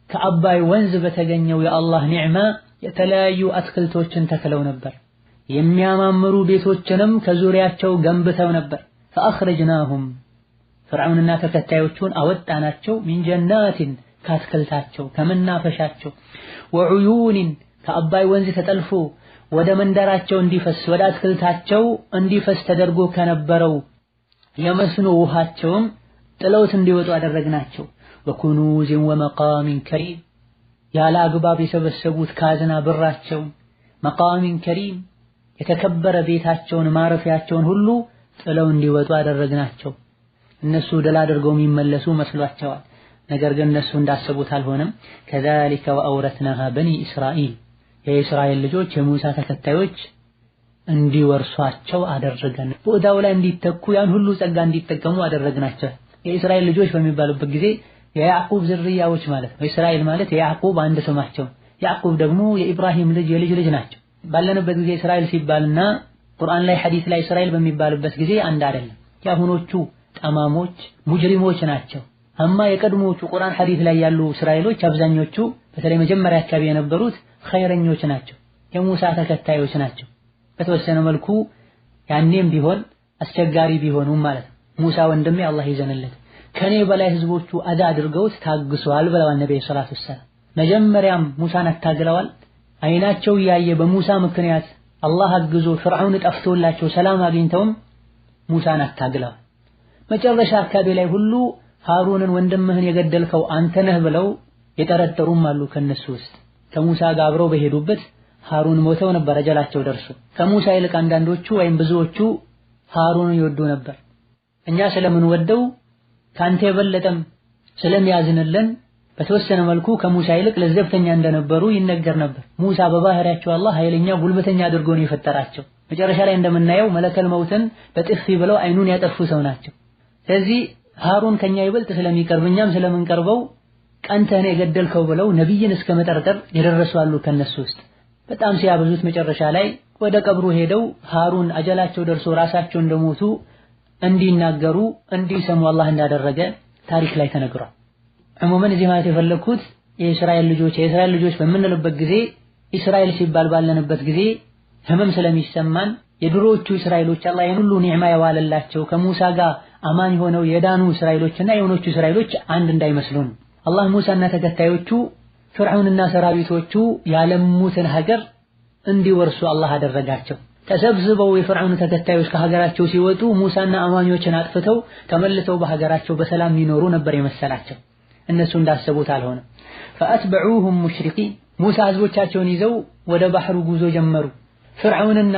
ከአባይ ወንዝ በተገኘው የአላህ ኒዕማ የተለያዩ አትክልቶችን ተክለው ነበር፣ የሚያማምሩ ቤቶችንም ከዙሪያቸው ገንብተው ነበር። فأخرجناهم ፍርዓውንና ተከታዮቹን አወጣናቸው ሚን ጀናቲን ከአትክልታቸው ከመናፈሻቸው፣ ወዑዩኒን ከአባይ ወንዝ ተጠልፎ ወደ መንደራቸው እንዲፈስ ወደ አትክልታቸው እንዲፈስ ተደርጎ ከነበረው የመስኖ ውሃቸውም ጥለውት እንዲወጡ አደረግናቸው። ወኩኑዝን ወመቃሚን ከሪም ያለ አግባብ የሰበሰቡት ካዝና ብራቸውን፣ መቃሚን ከሪም የተከበረ ቤታቸውን ማረፊያቸውን ሁሉ ጥለው እንዲወጡ አደረግናቸው። እነሱ ድል አድርገው የሚመለሱ መስሏቸዋል። ነገር ግን እነሱ እንዳሰቡት አልሆነም። ከዛሊከ ወአውረትናሃ በኒ እስራኤል የእስራኤል ልጆች የሙሳ ተከታዮች እንዲወርሷቸው አደረገን። ቦታው ላይ እንዲተኩ ያን ሁሉ ጸጋ እንዲጠቀሙ አደረግናቸው። የእስራኤል ልጆች በሚባሉበት ጊዜ የያዕቁብ ዝርያዎች ማለት ነው። እስራኤል ማለት የያዕቁብ አንድ ስማቸው፣ ያዕቁብ ደግሞ የኢብራሂም ልጅ የልጅ ልጅ ናቸው። ባለንበት ጊዜ እስራኤል ሲባልና ቁርአን ላይ ሐዲስ ላይ እስራኤል በሚባልበት ጊዜ አንድ አይደለም። ያሁኖቹ ጠማሞች ሙጅሪሞች ናቸው። አማ የቀድሞቹ ቁርአን ሐዲስ ላይ ያሉ እስራኤሎች አብዛኞቹ በተለይ መጀመሪያ አካባቢ የነበሩት ኸይረኞች ናቸው፣ የሙሳ ተከታዮች ናቸው። በተወሰነ መልኩ ያኔም ቢሆን አስቸጋሪ ቢሆኑም ማለት ነው። ሙሳ ወንድሜ አላህ ይዘንለት ከኔ በላይ ህዝቦቹ አዛ አድርገውት ታግሰዋል ብለዋል ነብዩ ሰለላሁ ዐለይሂ ወሰለም። መጀመሪያም ሙሳን አታግለዋል። አይናቸው ያየ በሙሳ ምክንያት አላህ አግዞ ፍርዓውን ጠፍቶላቸው ሰላም አግኝተውም ሙሳን አታግለዋል። መጨረሻ አካባቢ ላይ ሁሉ ሃሩንን ወንድምህን የገደልከው አንተ ነህ ብለው የጠረጠሩም አሉ። ከነሱ ውስጥ ከሙሳ ጋር አብረው በሄዱበት ሃሩን ሞተው ነበር አጀላቸው ደርሶ። ከሙሳ ይልቅ አንዳንዶቹ ወይም ብዙዎቹ ሃሩንን ይወዱ ነበር። እኛ ስለምንወደው ካንተ የበለጠም ስለሚያዝንልን በተወሰነ መልኩ ከሙሳ ይልቅ ለዘብተኛ እንደነበሩ ይነገር ነበር። ሙሳ በባህሪያቸው አላህ ኃይለኛ ጉልበተኛ አድርጎ ነው የፈጠራቸው። መጨረሻ ላይ እንደምናየው መለከል መውተን በጥፊ ብለው አይኑን ያጠፉ ሰው ናቸው። ስለዚህ ሃሩን ከኛ ይበልጥ ስለሚቀርብ እኛም ስለምንቀርበው ቀንተህ ነው የገደልከው ብለው ነብይን እስከ መጠርጠር የደረሱ አሉ ከነሱ ውስጥ። በጣም ሲያበዙት መጨረሻ ላይ ወደ ቀብሩ ሄደው ሃሩን አጀላቸው ደርሶ ራሳቸው እንደሞቱ እንዲናገሩ እንዲሰሙ አላህ እንዳደረገ ታሪክ ላይ ተነግሯል። ዑሙመን እዚህ ማለት የፈለኩት የእስራኤል ልጆች በምንልበት ጊዜ እስራኤል ሲባል ባለንበት ጊዜ ህመም ስለሚሰማን የድሮዎቹ እስራኤሎች አላህ ይሄን ሁሉ ኒዕማ ያዋለላቸው ከሙሳ ጋር አማን ሆነው የዳኑ እስራኤሎችና የሆኖቹ እስራኤሎች አንድ እንዳይመስሉን አላህ ሙሳና ተከታዮቹ ፍርዓውንና ሰራዊቶቹ ያለሙትን ሀገር እንዲወርሱ አላህ አደረጋቸው። ተሰብስበው የፍርዓውን ተከታዮች ከሀገራቸው ሲወጡ ሙሳና አማኞችን አጥፍተው ተመልሰው በሀገራቸው በሰላም ይኖሩ ነበር የመሰላቸው። እነሱ እንዳሰቡት አልሆነም። فأتبعوهم مشرقين ሙሳ ህዝቦቻቸውን ይዘው ወደ ባህሩ ጉዞ ጀመሩ። ፍርዓውንና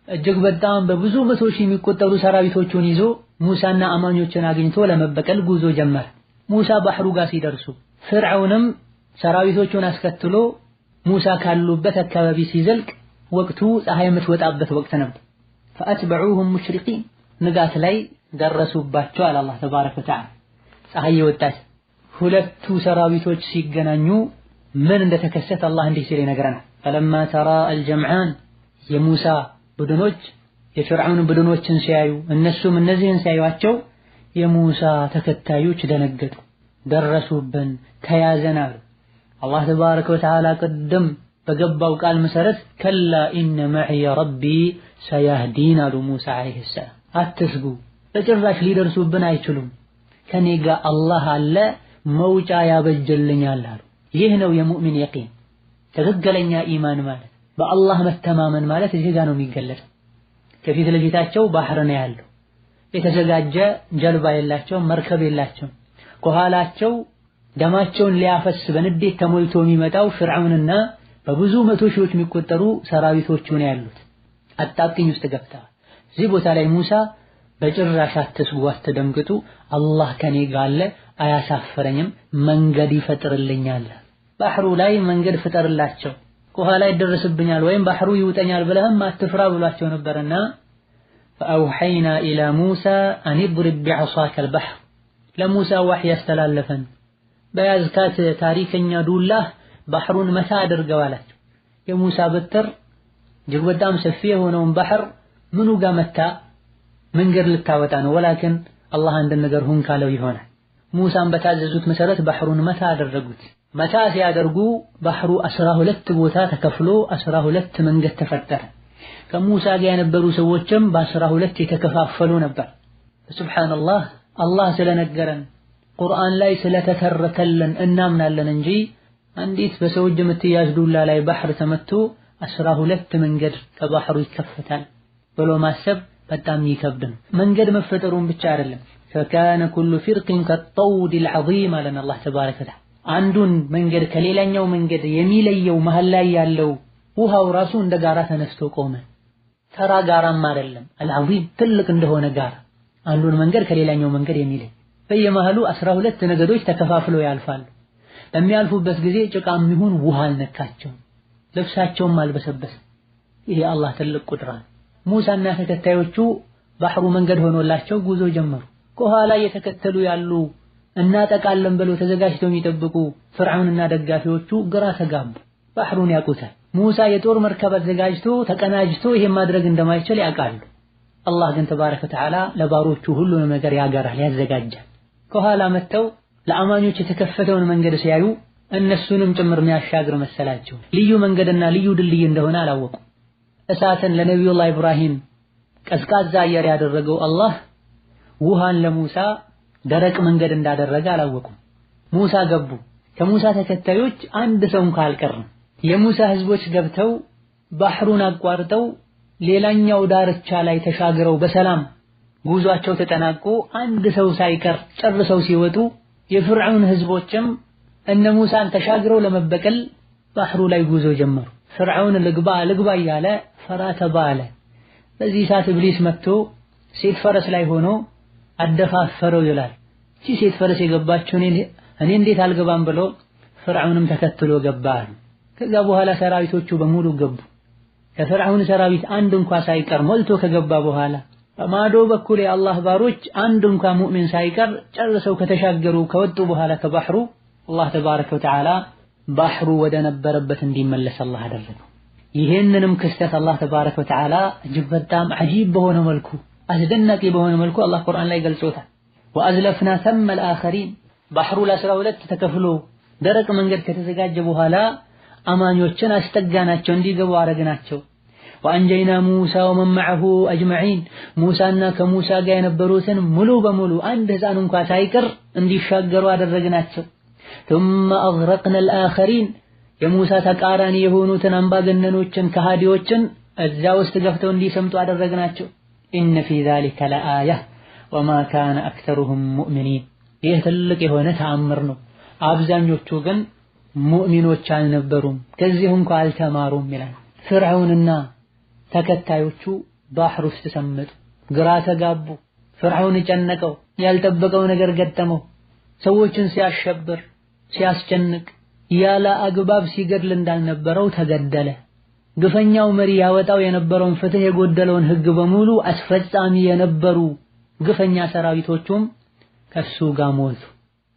እጅግ በጣም በብዙ መቶ ሺህ የሚቆጠሩ ሰራዊቶቹን ይዞ ሙሳና አማኞችን አግኝቶ ለመበቀል ጉዞ ጀመረ። ሙሳ ባህሩ ጋር ሲደርሱ ፍርዓውንም ሰራዊቶቹን አስከትሎ ሙሳ ካሉበት አካባቢ ሲዘልቅ ወቅቱ ፀሐይ የምትወጣበት ወቅት ነበር። فأتبعوهم مشرقين ንጋት ላይ ደረሱባቸው አለ አላህ ተባረከ ወተዓላ። ፀሐይ የወጣች ሁለቱ ሰራዊቶች ሲገናኙ ምን እንደተከሰተ አላህ እንዲህ ሲል ይነግረናል። ፈለማ ተራ አልጀምዓን የሙሳ ቡድኖች የፍርዓውን ቡድኖችን ሲያዩ እነሱም እነዚህን ሲያዩአቸው የሙሳ ተከታዮች ደነገጡ። ደረሱብን ተያዘን አሉ። አላህ ተባረከ ወተዓላ ቅድም በገባው ቃል መሰረት ከላ ኢነ መዕየ ረቢ ሰያህዲን አሉ ሙሳ ዓለይሂ ሰላም። አትስጉ፣ በጭራሽ ሊደርሱብን አይችሉም፣ ከኔ ጋር አላህ አለ፣ መውጫ ያበጀልኛል አሉ። ይህ ነው የሙእሚን የቂን ትክክለኛ ኢማን ማለት። በአላህ መተማመን ማለት እዚህ ጋር ነው የሚገለጸው። ከፊት ለፊታቸው ባህር ነው ያለው፣ የተዘጋጀ ጀልባ የላቸውም፣ መርከብ የላቸውም። ከኋላቸው ደማቸውን ሊያፈስ በንዴት ተሞልቶ የሚመጣው ፍርዓውንና በብዙ መቶ ሺዎች የሚቆጠሩ ሰራዊቶቹ ነው ያሉት። አጣብቂኝ ውስጥ ገብተዋል። እዚህ ቦታ ላይ ሙሳ በጭራሽ አትስጉ፣ አትደንግጡ፣ አላህ ከኔ ጋር አለ፣ አያሳፍረኝም፣ መንገድ ይፈጥርልኛል። ባህሩ ላይ መንገድ ፍጠርላቸው፣ ከኋላ ይደርስብኛል ወይም ባህሩ ይውጠኛል ብለህም አትፍራ ብሏቸው ነበርና ፈአውሐይና ኢላ ሙሳ አን እድሪብ ቢዐሳከ አልበሕር ለሙሳ ዋህይ ያስተላለፈን በያዝካት ታሪከኛ ዱላህ ባህሩን መታ አድርገው አላቸው። የሙሳ በትር እጅግ በጣም ሰፊ የሆነውን ባህር ምኑ ጋር መታ? መንገድ ልታወጣ ነው። ወላኪን አላህ አንድ ነገር ሁን ካለው ይሆናል። ሙሳን በታዘዙት መሰረት ባህሩን መታ አደረጉት። መታ ሲያደርጉ ባህሩ 12 ቦታ ተከፍሎ 12 መንገድ ተፈጠረ። ከሙሳ ጋር የነበሩ ሰዎችም በ12 የተከፋፈሉ ነበር። ሱብሃንአላህ አላህ ስለነገረን ቁርአን ላይ ስለተተረከልን እናምናለን እንጂ አንዲት በሰው እጅ የምትያዝ ዱላ ላይ ባህር ተመቶ 12 መንገድ ከባህሩ ይከፈታል ብሎ ማሰብ በጣም ይከብድ ነው። መንገድ መፈጠሩን ብቻ አይደለም فكان كل فرق كالطود العظيم አለን አላህ ተባረከ ወተዓላ። አንዱን መንገድ ከሌላኛው መንገድ የሚለየው መሃል ላይ ያለው ውሃው ራሱ እንደ ጋራ ተነስቶ ቆመ። ተራ ጋራም አይደለም፣ አልዓዚም ትልቅ እንደሆነ ጋራ አንዱን መንገድ ከሌላኛው መንገድ የሚለይ በየመሃሉ 12 ነገዶች ተከፋፍለው ያልፋሉ። በሚያልፉበት ጊዜ ጭቃም ይሁን ውሃ አልነካቸውም፣ ልብሳቸውም አልበሰበሰም። ይሄ አላህ ትልቅ ቁድራ። ሙሳና ተከታዮቹ ባህሩ መንገድ ሆኖላቸው ጉዞ ጀመሩ። ከኋላ የተከተሉ ያሉ እናጠቃለን ብለው ተዘጋጅተው የሚጠብቁ ፍርዓውንና ደጋፊዎቹ ግራ ተጋቡ። ባህሩን ያውቁታል። ሙሳ የጦር መርከብ አዘጋጅቶ ተቀናጅቶ ይሄን ማድረግ እንደማይችል ያውቃሉ። አላህ ግን ተባረከ ወተዓላ ለባሮቹ ሁሉንም ነገር ያገራል፣ ያዘጋጃል። ከኋላ መተው ለአማኞች የተከፈተውን መንገድ ሲያዩ እነሱንም ጭምር የሚያሻግር መሰላቸው። ልዩ መንገድና ልዩ ድልድይ እንደሆነ አላወቁ። እሳትን ለነቢዩላህ ኢብራሂም ቀዝቃዛ አየር ያደረገው አላህ ውሃን ለሙሳ ደረቅ መንገድ እንዳደረገ አላወቁም። ሙሳ ገቡ። ከሙሳ ተከታዮች አንድ ሰው እንኳን አልቀረም። የሙሳ ህዝቦች ገብተው ባህሩን አቋርጠው ሌላኛው ዳርቻ ላይ ተሻግረው በሰላም ጉዟቸው ተጠናቆ አንድ ሰው ሳይቀር ጨርሰው ሲወጡ የፍርዓውን ህዝቦችም እነ ሙሳን ተሻግረው ለመበቀል ባህሩ ላይ ጉዞ ጀመሩ። ፍርዓውን ልግባ እያለ ፈራ ተባለ። በዚህ ሰዓት ኢብሊስ መጥቶ ሴት ፈረስ ላይ ሆኖ አደፋፈረው ይላል። እቺ ሴት ፈረስ የገባችው እኔ እንዴት አልገባም ብሎ ፍርዓውንም ተከትሎ ገባ። ከዛ በኋላ ሰራዊቶቹ በሙሉ ገቡ። ከፍርዓውን ሰራዊት አንድ እንኳን ሳይቀር ሞልቶ ከገባ በኋላ በማዶ በኩል የአላህ ባሮች አንድ እንኳን ሙእሚን ሳይቀር ጨርሰው ከተሻገሩ ከወጡ በኋላ ከባህሩ አላህ ተባረከ ወተዓላ ባህሩ ወደ ነበረበት እንዲመለስ አላህ አደረገው። ይሄንንም ክስተት አላህ ተባረከ ወተዓላ እጅግ በጣም አጂብ በሆነ መልኩ አስደናቂ በሆነ መልኩ አላህ ቁርአን ላይ ገልጾታል። ወአዝለፍና ثم الآخرين ባህሩ ለ12 ተከፍሎ ደረቅ መንገድ ከተዘጋጀ በኋላ አማኞችን አስጠጋናቸው፣ እንዲገቡ አረግናቸው። ወአንጀይና ሙሳ ወመን መዐሁ አጅመዒን ሙሳና ከሙሳ ጋር የነበሩትን ሙሉ በሙሉ አንድ ህፃን እንኳን ሳይቀር እንዲሻገሩ አደረግናቸው። ثم أغرقنا الآخرين የሙሳ ተቃራኒ የሆኑትን አምባገነኖችን ከሃዲዎችን እዛ ውስጥ ገፍተው እንዲሰምጡ አደረግናቸው። إن في ذلك لآية وما كان أكثرهم مؤمنين ይህ ትልቅ የሆነ ተአምር ነው። አብዛኞቹ ግን ሙእሚኖች አልነበሩም፣ ከዚህ እንኳን አልተማሩም ይላል። ፍርዓውንና ተከታዮቹ ባህር ውስጥ ሰመጡ፣ ግራ ተጋቡ። ፍርዓውን ጨነቀው፣ ያልጠበቀው ነገር ገጠመው። ሰዎችን ሲያሸብር ሲያስጨንቅ ያለ አግባብ ሲገድል እንዳልነበረው ተገደለ። ግፈኛው መሪ ያወጣው የነበረውን ፍትህ የጎደለውን ህግ በሙሉ አስፈጻሚ የነበሩ ግፈኛ ሰራዊቶቹም ከሱ ጋር ሞቱ።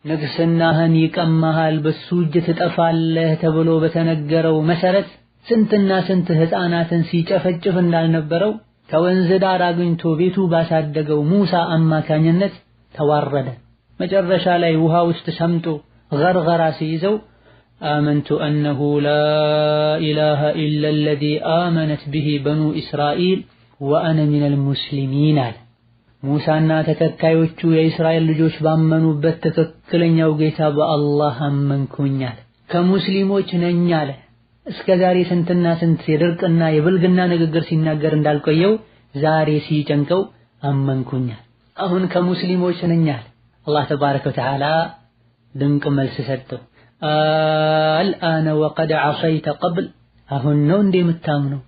ንግስናህን ይቀማሃል በሱ እጅ ትጠፋለህ ተብሎ በተነገረው መሰረት ስንትና ስንት ህፃናትን ሲጨፈጭፍ እንዳልነበረው ከወንዝ ዳር አግኝቶ ቤቱ ባሳደገው ሙሳ አማካኝነት ተዋረደ። መጨረሻ ላይ ውሃ ውስጥ ሰምጦ ገርገራ ሲይዘው آمنت أنه لا إله إلا الذي آمنت به بنو إسرائيل وأنا من المسلمين አለ። ሙሳና ተከታዮቹ የእስራኤል ልጆች ባመኑበት ትክክለኛው ጌታ በአላህ አመንኩኝ አለ። ከሙስሊሞች ነኝ አለ። እስከዛሬ ስንትና ስንት የድርቅና የብልግና ንግግር ሲናገር እንዳልቆየው ዛሬ ሲጨንቀው አመንኩኝ አለ። አሁን ከሙስሊሞች ነኝ አለ። አላህ ተባረከ ወተዓላ ድንቅ መልስ ሰጠው። አልአነ ወቀድ ዐሰይተ ቀብል አሁን ነው እንደ የምታምነው?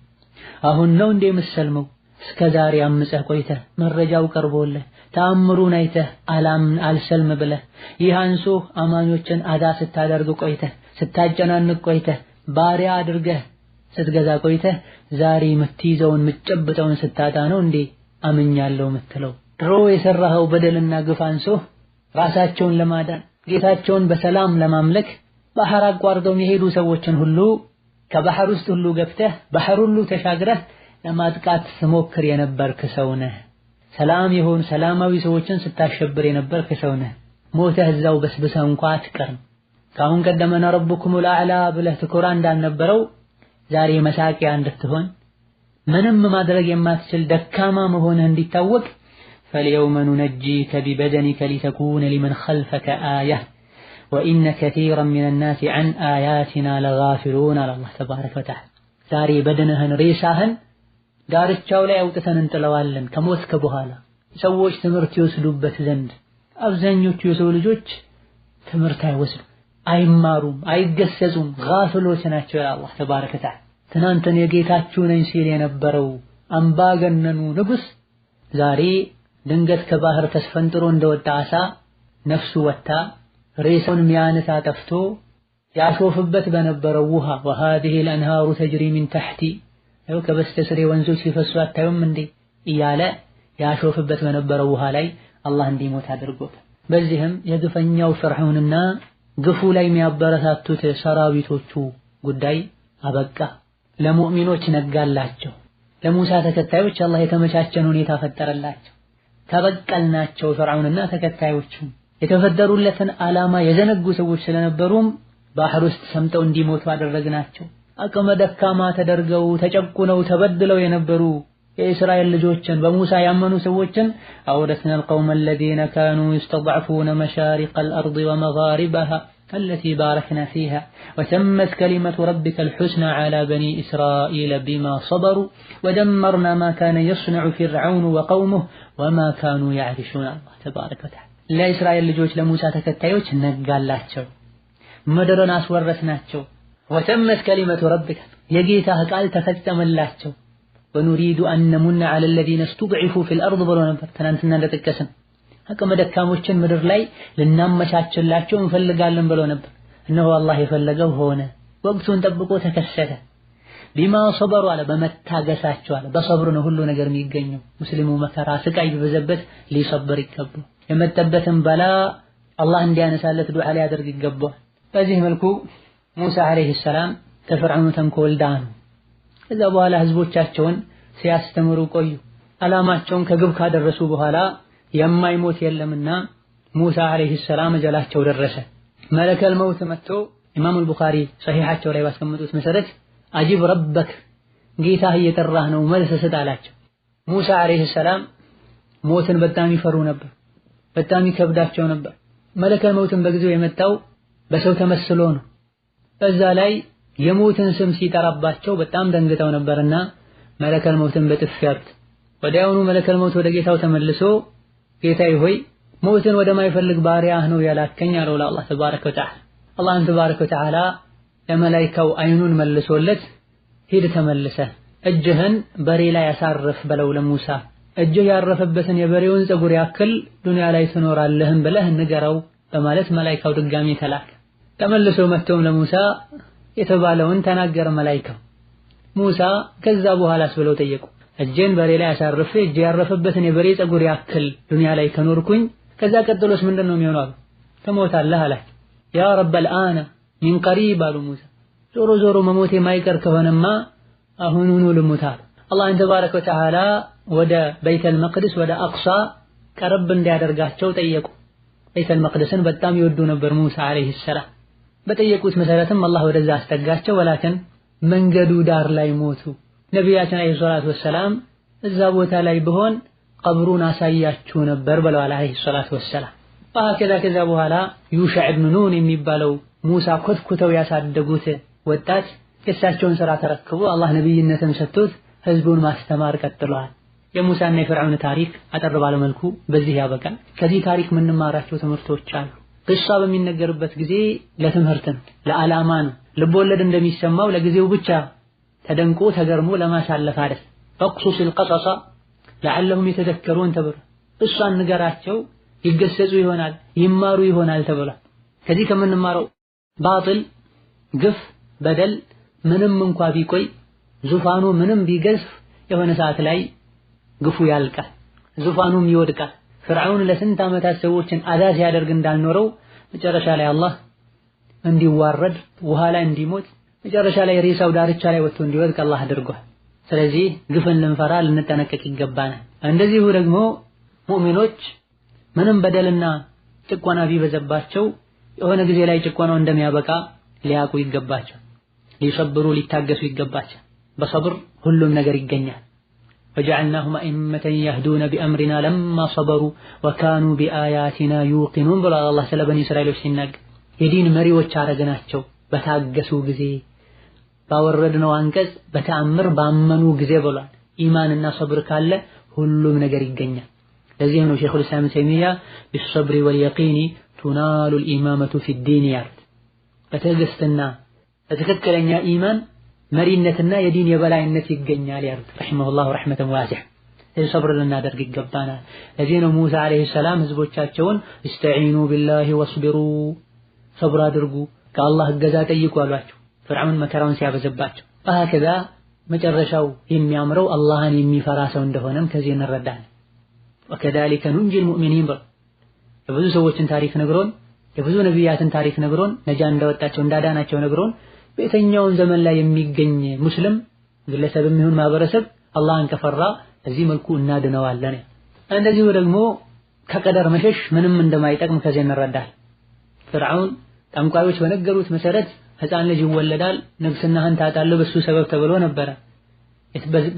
አሁን ነው እንደ የምትሰልመው? እስከዛሬ አምፀህ ቆይተህ መረጃው ቀርቦልህ ተአምሩን አይተህ አልሰልም ብለህ ይህ አንሶህ አማኞችን አዳ ስታደርግ ቆይተህ ስታጨናንቅ ቆይተህ ባሪያ አድርገህ ስትገዛ ቆይተህ ዛሬ የምትይዘውን የምትጨብጠውን ስታጣ ነው እንዴ አምኛለሁ የምትለው? ድሮ የሰራኸው በደልና ግፍ አንሶህ ራሳቸውን ለማዳን ጌታቸውን በሰላም ለማምለክ ባህር አቋርጠው የሄዱ ሰዎችን ሁሉ ከባህር ውስጥ ሁሉ ገብተህ ባህር ሁሉ ተሻግረህ ለማጥቃት ስሞክር የነበርክ ሰው ነህ። ሰላም የሆኑ ሰላማዊ ሰዎችን ስታሸብር የነበርክ ሰው ነህ። ሞተህ እዛው በስብሰህ እንኳን አትቀርም። ካሁን ቀደመና ረቡኩሙል አዕላ ብለህ ትኮራ እንዳልነበረው ዛሬ መሳቂያ እንድትሆን ምንም ማድረግ የማትችል ደካማ መሆንህ እንዲታወቅ فاليوم ننجيك ببدنك لتكون لمن خلفك آية وإن كثيرا من الناس عن آياتنا لغافلون على الله تبارك وتعالى ዛሬ በደንህን ሬሳህን ዳርቻው ላይ አውጥተን እንጥለዋለን ከሞትክ በኋላ ሰዎች ትምህርት ይወስዱበት ዘንድ። አብዛኞቹ የሰው ልጆች ትምህርት አይወስዱም፣ አይማሩም፣ አይገሰጹም፣ ጋፍሎች ናቸው ይላል አላህ ተባረከ ወተዓላ። ትናንትን የጌታችሁ ነኝ ሲል የነበረው አምባገነኑ ንጉስ ዛሬ ድንገት ከባህር ተስፈንጥሮ እንደወጣ አሳ ነፍሱ ወጣ ሬሳውን ሚያነሳ ጠፍቶ ያሾፍበት በነበረው ውሃ وهذه الانهار تجري من تحتي አው ከበስተስሬ ወንዞች ሲፈሱ አታዩም እንዴ እያለ ያሾፍበት በነበረው ውሃ ላይ አላህ እንዲሞት አድርጎት። በዚህም የግፈኛው ፍርዓውንና ግፉ ላይ የሚያበረታቱት ሰራዊቶቹ ጉዳይ አበቃ። ለሙእሚኖች ነጋላቸው። ለሙሳ ተከታዮች አላህ የተመቻቸን ሁኔታ ፈጠረላቸው። ተበቀልናቸው ፍርዓውንና ተከታዮቹ። የተፈጠሩለትን ዓላማ የዘነጉ ሰዎች ስለነበሩም ባህር ውስጥ ሰምጠው እንዲሞቱ አደረግናቸው። አቅመ ደካማ ተደርገው ተጨቁነው ተበድለው የነበሩ የእስራኤል ልጆችን በሙሳ ያመኑ ሰዎችን አውረስና القوم الذين كانوا يستضعفون مشارق الأرض ومغاربها التي باركنا فيها وتمت كلمة ربك الحسنى على بني إسرائيل بما صبروا ودمرنا ما كان يصنع فرعون وقومه وما كانوا يعرشون الله تبارك وتعالى. لا إسرائيل ልጆች ለሙሳ ተከታዮች ነጋላቸው፣ ምድርን አስወረስናቸው። وتمت كلمة ربك የጌታህ ቃል ተፈጸመላቸው። ونريد أن نمن على الذين استضعفوا في الأرض ብሎ ነበር ትናንትና እንደተጠቀሰን። አቅመ ደካሞችን ምድር ላይ ልናመቻችላቸው እንፈልጋለን ብሎ ነበር። እነሆ አላህ የፈለገው ሆነ። ወቅቱን ጠብቆ ተከሰተ። ቢማ ሰበሩ አለ በመታገሳቸው አለ። በሰብር ነው ሁሉ ነገር የሚገኘው። ሙስሊሙ መከራ ስቃይ ቢበዛበት ሊሰብር ይገባል። የመጠበትን በላ አላህ እንዲያነሳለት ዱዓ ሊያደርግ ይገባል። በዚህ መልኩ ሙሳ አለይሂ ሰላም ከፍርዓውን ተንኮል ዳኑ። ከዛ በኋላ ህዝቦቻቸውን ሲያስተምሩ ቆዩ። አላማቸውን ከግብ ካደረሱ በኋላ የማይሞት የለምና ሙሳ አለይሂ ሰላም እጀላቸው ደረሰ። መለከል መውት መጥቶ ኢማም አልቡኻሪ ሰሂሐቸው ላይ ባስቀመጡት መሰረት አጂብ ረበክ ጌታህ እየጠራህ ነው መልስ ስጥ አላቸው። ሙሳ አለይሂ ሰላም ሞትን በጣም ይፈሩ ነበር፣ በጣም ይከብዳቸው ነበር። መለከል መውትን በጊዜው የመጣው በሰው ተመስሎ ነው። በዛ ላይ የሞትን ስም ሲጠራባቸው በጣም ደንግጠው ነበርና መለከል መውትን በጥፊ ያሉት። ወዲያውኑ መለከል መውት ወደ ጌታው ተመልሶ ጌታዬ ሆይ ሞትን ወደማይፈልግ ባሪያህ ነው ያላከኝ አለው ለአላህ ተባረከ ወተዓላ። አላህን ተባረከ ወተዓላ ለመላእክታው አይኑን መልሶለት ሂድ ተመልሰህ እጅህን በሬ ላይ ያሳርፍ በለው ለሙሳ። እጅህ ያረፈበትን የበሬውን ፀጉር ያክል ዱንያ ላይ ትኖራለህም ብለህ ንገረው በማለት መላእክታው ድጋሚ ተላከ። ተመልሶ መጥተው ለሙሳ የተባለውን ተናገረ መላእክታው። ሙሳ ከዛ በኋላስ ብለው ጠየቁ። እጄን በሬ ላይ አሳርፌ እጄ ያረፈበትን የበሬ ፀጉር ያክል ዱንያ ላይ ከኖርኩኝ ከዛ ቀጥሎስ ምንድነው የሚሆነው? ትሞታለህ አላቸው። ያ ረበል አነ ሚን ቀሪብ አሉ ሙሳ። ዞሮ ዞሮ መሞቴ የማይቀር ከሆነማ አሁኑኑ ልሙት አሉ። አላህን ተባረከ ወተዓላ ወደ በይተል መቅደስ ወደ አቅሷ ቀረብ እንዲያደርጋቸው ጠየቁ። በይተል መቅደስን በጣም ይወዱ ነበር ሙሳ አለይሂ ሰላም። በጠየቁት መሰረትም አላህ ወደዛ አስጠጋቸው። ወላኪን መንገዱ ዳር ላይ ሞቱ። ነቢያችን አለይሂ ሰላቱ ወሰላም እዛ ቦታ ላይ ብሆን ቀብሩን አሳያችሁ ነበር ብለዋል አለይሂ ሰላቱ ወሰላም። ከዛ በኋላ ዩሽዕ ኢብኑ ኑን የሚባለው ሙሳ ኮትኩተው ያሳደጉት ወጣት የእሳቸውን ስራ ተረክቦ አላህ ነብይነትን ሰጥቶት ህዝቡን ማስተማር ቀጥሏል። የሙሳና የፍርዓውን ታሪክ አጠር ባለ መልኩ በዚህ ያበቃል። ከዚህ ታሪክ የምንማራቸው ትምህርቶች አሉ። ቅሷ በሚነገርበት ጊዜ ለትምህርት ነው፣ ለዓላማ ነው። ልቦለድ እንደሚሰማው ለጊዜው ብቻ ተደንቆ ተገርሞ ለማሳለፍ አይደል። ፈቅሱሲል ቀሰሰ ለዓለሁም የተዘከሩን ተብሎ እሷን ንገራቸው ይገሰጹ ይሆናል ይማሩ ይሆናል ተብሏል። ከዚህ ከምንማረው ባጥል፣ ግፍ፣ በደል ምንም እንኳ ቢቆይ ዙፋኑ ምንም ቢገዝፍ የሆነ ሰዓት ላይ ግፉ ያልቃል፣ ዙፋኑም ይወድቃል። ፍርዓውን ለስንት ዓመታት ሰዎችን አዛ ሲያደርግ እንዳልኖረው መጨረሻ ላይ አላህ እንዲዋረድ ውሃ ላይ እንዲሞት መጨረሻ ላይ ሬሳው ዳርቻ ላይ ወጥቶ እንዲወድቅ አላህ አድርጓል። ስለዚህ ግፍን ልንፈራ ልንጠነቀቅ ይገባናል። እንደዚሁ ደግሞ ሙእሚኖች ምንም በደልና ጭቆና ቢበዛባቸው የሆነ ጊዜ ላይ ጭቆናው እንደሚያበቃ ሊያውቁ ይገባቸው፣ ሊሰብሩ ሊታገሱ ይገባቸው። በሰብር ሁሉም ነገር ይገኛል። ወጀዐልናሁም አኢመተን የህዱነ ቢአምሪና ለማ ሰበሩ ወካኑ ቢአያቲና ዩቂኑን ብሏል አላህ ስለ በኒ እስራኤሎች ሲናገር። የዲን መሪዎች አረግናቸው በታገሱ ጊዜ፣ ባወረድነው አንቀጽ በተአምር ባመኑ ጊዜ ብሏል። ኢማንና ሰብር ካለ ሁሉም ነገር ይገኛል። ለዚህ ነው ሸይኹል ኢስላም ተይሚያ ቢሰብሪ ወልየቂኒ ቱናሉል ኢማመቱ ፊዲን ያሉት። በትዕግስትና በትክክለኛ ኢማን መሪነትና የዲን የበላይነት ይገኛል ያሉት ረሂመሁላሁ ረሕመተን ዋሲዐ። ሰብር ልናደርግ ይገባናል። ለዚህ ነው ሙሳ አለይሂ ሰላም ህዝቦቻቸውን እስተዒኑ ቢላሂ ወስቢሩ፣ ሰብር አድርጉ ከአላህ እገዛ ጠይቁ አሏቸው፣ ፍርዓውን መከራውን ሲያበዘባቸው። ከዛ መጨረሻው የሚያምረው አላህን የሚፈራ ሰው እንደሆነም ከዚህ እንረዳለን። ወከዛሊከ ኑንጂል ሙእሚኒን ብሎ የብዙ ሰዎችን ታሪክ ነግሮን የብዙ ነቢያትን ታሪክ ነግሮን ነጃ እንዳወጣቸው እንዳዳናቸው ነግሮን በየትኛውም ዘመን ላይ የሚገኝ ሙስሊም ግለሰብም ይሁን ማህበረሰብ አላህን ከፈራ በዚህ መልኩ እናድነዋለን። እንደዚሁ ደግሞ ከቀደር መሸሽ ምንም እንደማይጠቅም ከዚህ እንረዳለን። ፍርዓውን ጠንቋዮች በነገሩት መሰረት ህፃን ልጅ ይወለዳል፣ ንግስናህን ታጣለህ በሱ ሰበብ ተብሎ ነበረ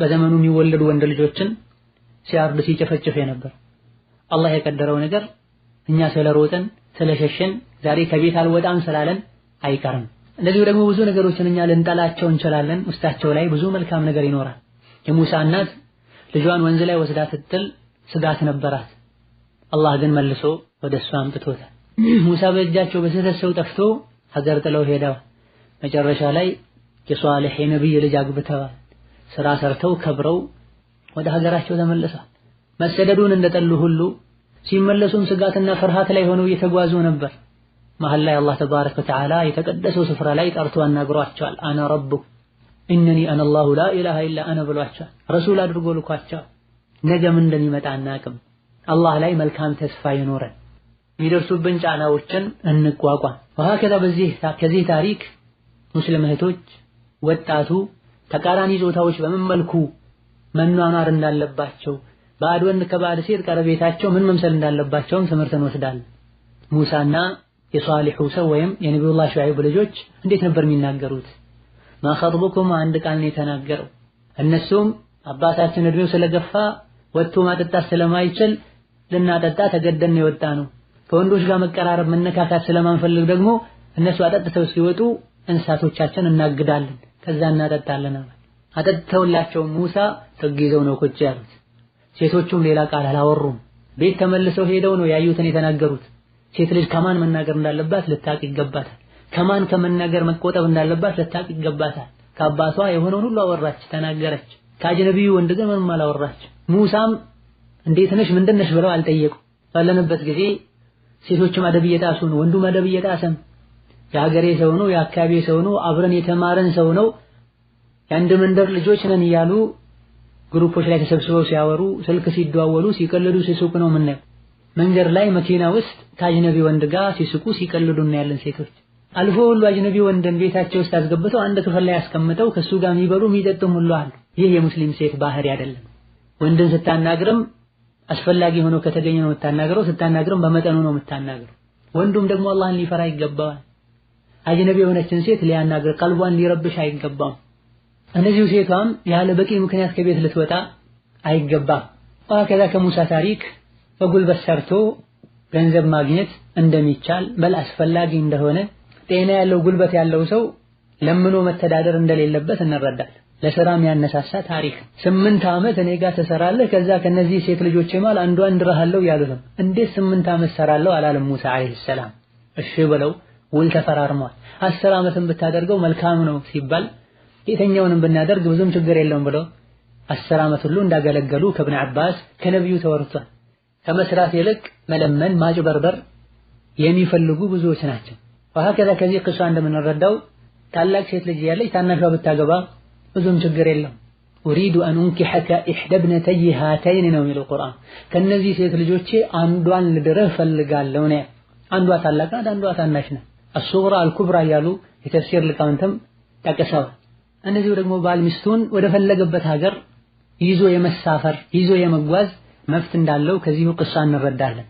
በዘመኑ የሚወለዱ ወንድ ልጆችን ሲያርድ ሲጨፈጭፍ ነበር። አላህ የቀደረው ነገር እኛ ስለሮጥን ስለሸሸን ዛሬ ከቤት አልወጣም ስላለን አይቀርም። እንደዚሁ ደግሞ ብዙ ነገሮችን እኛ ልንጠላቸው እንችላለን፣ ውስጣቸው ላይ ብዙ መልካም ነገር ይኖራል። የሙሳ እናት ልጇን ወንዝ ላይ ወስዳ ስትጥል ስጋት ነበራት። አላህ ግን መልሶ ወደ እሷ አምጥቶታል። ሙሳ በእጃቸው በስህተት ሰው ጠፍቶ ሀገር ጥለው ሄደዋል። መጨረሻ ላይ የሷሊህ የነብይ ልጅ አግብተዋል። ስራ ሰርተው ከብረው ወደ ሀገራቸው ተመለሷል። መሰደዱን እንደጠሉ ሁሉ ሲመለሱም ስጋትና ፍርሃት ላይ ሆነው እየተጓዙ ነበር። መሃል ላይ አላህ ተባረከ ወተዓላ የተቀደሰው ስፍራ ላይ ጠርቶ አናግሯቸዋል። አና ረቡክ ኢነኒ አነ አላሁ ላ ኢላሃ ኢላ አነ ብሏቸዋል። ረሱል አድርጎ ልኳቸዋል። ነገ ምን እንደሚመጣ አናቅም። አላህ ላይ መልካም ተስፋ ይኖረን፣ የሚደርሱብን ጫናዎችን እንቋቋም። ወሀከዛ ከዚህ ታሪክ ሙስሊም እህቶች፣ ወጣቱ ተቃራኒ ጾታዎች በምን መልኩ መኗኗር እንዳለባቸው፣ ባዕድ ወንድ ከባዕድ ሴት ቀረቤታቸው ምን መምሰል እንዳለባቸውም ትምህርት እንወስዳለን። ሙሳና የሷሊሑ ሰው ወይም የነቢዩላህ ሹዐይብ ልጆች እንዴት ነበር የሚናገሩት? ማኸጥቡኩም አንድ ቃል ነው የተናገረው። እነሱም አባታችን እድሜው ስለገፋ ወጥቶ ማጠጣት ስለማይችል ልናጠጣ ተገደን የወጣ ነው፣ ከወንዶች ጋር መቀራረብ መነካካት ስለማንፈልግ ደግሞ እነሱ አጠጥተው ሲወጡ እንስሳቶቻችን እናግዳለን፣ ከዛ እናጠጣለን። አጠጥተውላቸው ሙሳ ጥግ ይዘው ነው ቁጭ ያሉት። ሴቶቹም ሌላ ቃል አላወሩም። ቤት ተመልሰው ሄደው ነው ያዩትን የተናገሩት። ሴት ልጅ ከማን መናገር እንዳለባት ልታቅ ይገባታል። ከማን ከመናገር መቆጠብ እንዳለባት ልታቅ ይገባታል። ከአባቷ የሆነውን ሁሉ አወራች፣ ተናገረች። ከአጅነቢዩ ወንድ ግን ምንም አላወራች። ሙሳም እንዴት ነሽ ምንድነሽ ብለው አልጠየቁ። ባለንበት ጊዜ ሴቶችም አደብ እየጣሱ ነው፣ ወንዱም አደብ እየጣሰም። የሀገሬ ሰው ነው፣ የአካባቢ ሰው ነው፣ አብረን የተማረን ሰው ነው፣ የአንድ መንደር ልጆች ነን እያሉ ግሩፖች ላይ ተሰብስበው ሲያወሩ፣ ስልክ ሲደዋወሉ፣ ሲቀልዱ፣ ሲሱቅ ነው የምናየው። መንገድ ላይ መኪና ውስጥ ከአጅነቢ ወንድ ጋር ሲስቁ ሲቀልዱ እናያለን ሴቶች። አልፎ ሁሉ አጅነቢ ወንድን ቤታቸው ውስጥ አስገብተው አንድ ክፍል ላይ አስቀምጠው ከሱ ጋር የሚበሉ የሚጠጡም ሁሉ አሉ። ይህ የሙስሊም ሴት ባህሪ አይደለም። ወንድን ስታናግርም አስፈላጊ ሆኖ ከተገኘ ነው የምታናግረው። ስታናግርም በመጠኑ ነው የምታናግረው። ወንዱም ደግሞ አላህን ሊፈራ ይገባዋል። አጅነቢ የሆነችን ሴት ሊያናግር ቀልቧን ሊረብሽ አይገባም። እነዚሁ ሴቷም ያለ በቂ ምክንያት ከቤት ልትወጣ አይገባም። ከዛ ከሙሳ ታሪክ በጉልበት ሰርቶ ገንዘብ ማግኘት እንደሚቻል በል አስፈላጊ እንደሆነ ጤና ያለው ጉልበት ያለው ሰው ለምኖ መተዳደር እንደሌለበት እንረዳለን። ለስራም ያነሳሳ ታሪክ 8 ዓመት እኔ ጋር ተሰራለህ ከዛ ከነዚህ ሴት ልጆች ማል አንዷን ድረሃለው ያሉትም እንዴት 8 ዓመት ሰራለው አላለም ሙሳ አለይሂ ሰላም። እሺ ብለው ውል ተፈራርመዋል። 10 ዓመትም ብታደርገው መልካም ነው ሲባል የተኛውንም ብናደርግ ብዙም ችግር የለውም ብለው 10 ዓመት ሁሉ እንዳገለገሉ ከኢብኑ አባስ ከነብዩ ተወርቷል። ከመስራት ይልቅ መለመን ማጭበርበር የሚፈልጉ ብዙዎች ናቸው። ወሀከዛ ከዚህ ቅሷ እንደምንረዳው ታላቅ ሴት ልጅ ያለች ታናሿ ብታገባ ብዙም ችግር የለም። ኡሪዱ አን ኡንኪሐከ ኢሕዳ ኢብነተይ ሃተይን ነው የሚለው ቁርአን። ከነዚህ ሴት ልጆቼ አንዷን ልድርህ ፈልጋለሁ ነው። አንዷ ታላቅ ናት፣ አንዷ ታናሽ ናት። አልሱግራ አልኩብራ እያሉ የተፍሲር ሊቃውንትም ጠቅሰዋል። እነዚሁ ደግሞ ባል ሚስቱን ወደ ፈለገበት ሀገር ይዞ የመሳፈር ይዞ የመጓዝ መብት እንዳለው ከዚሁ ቅሷ እንረዳለን።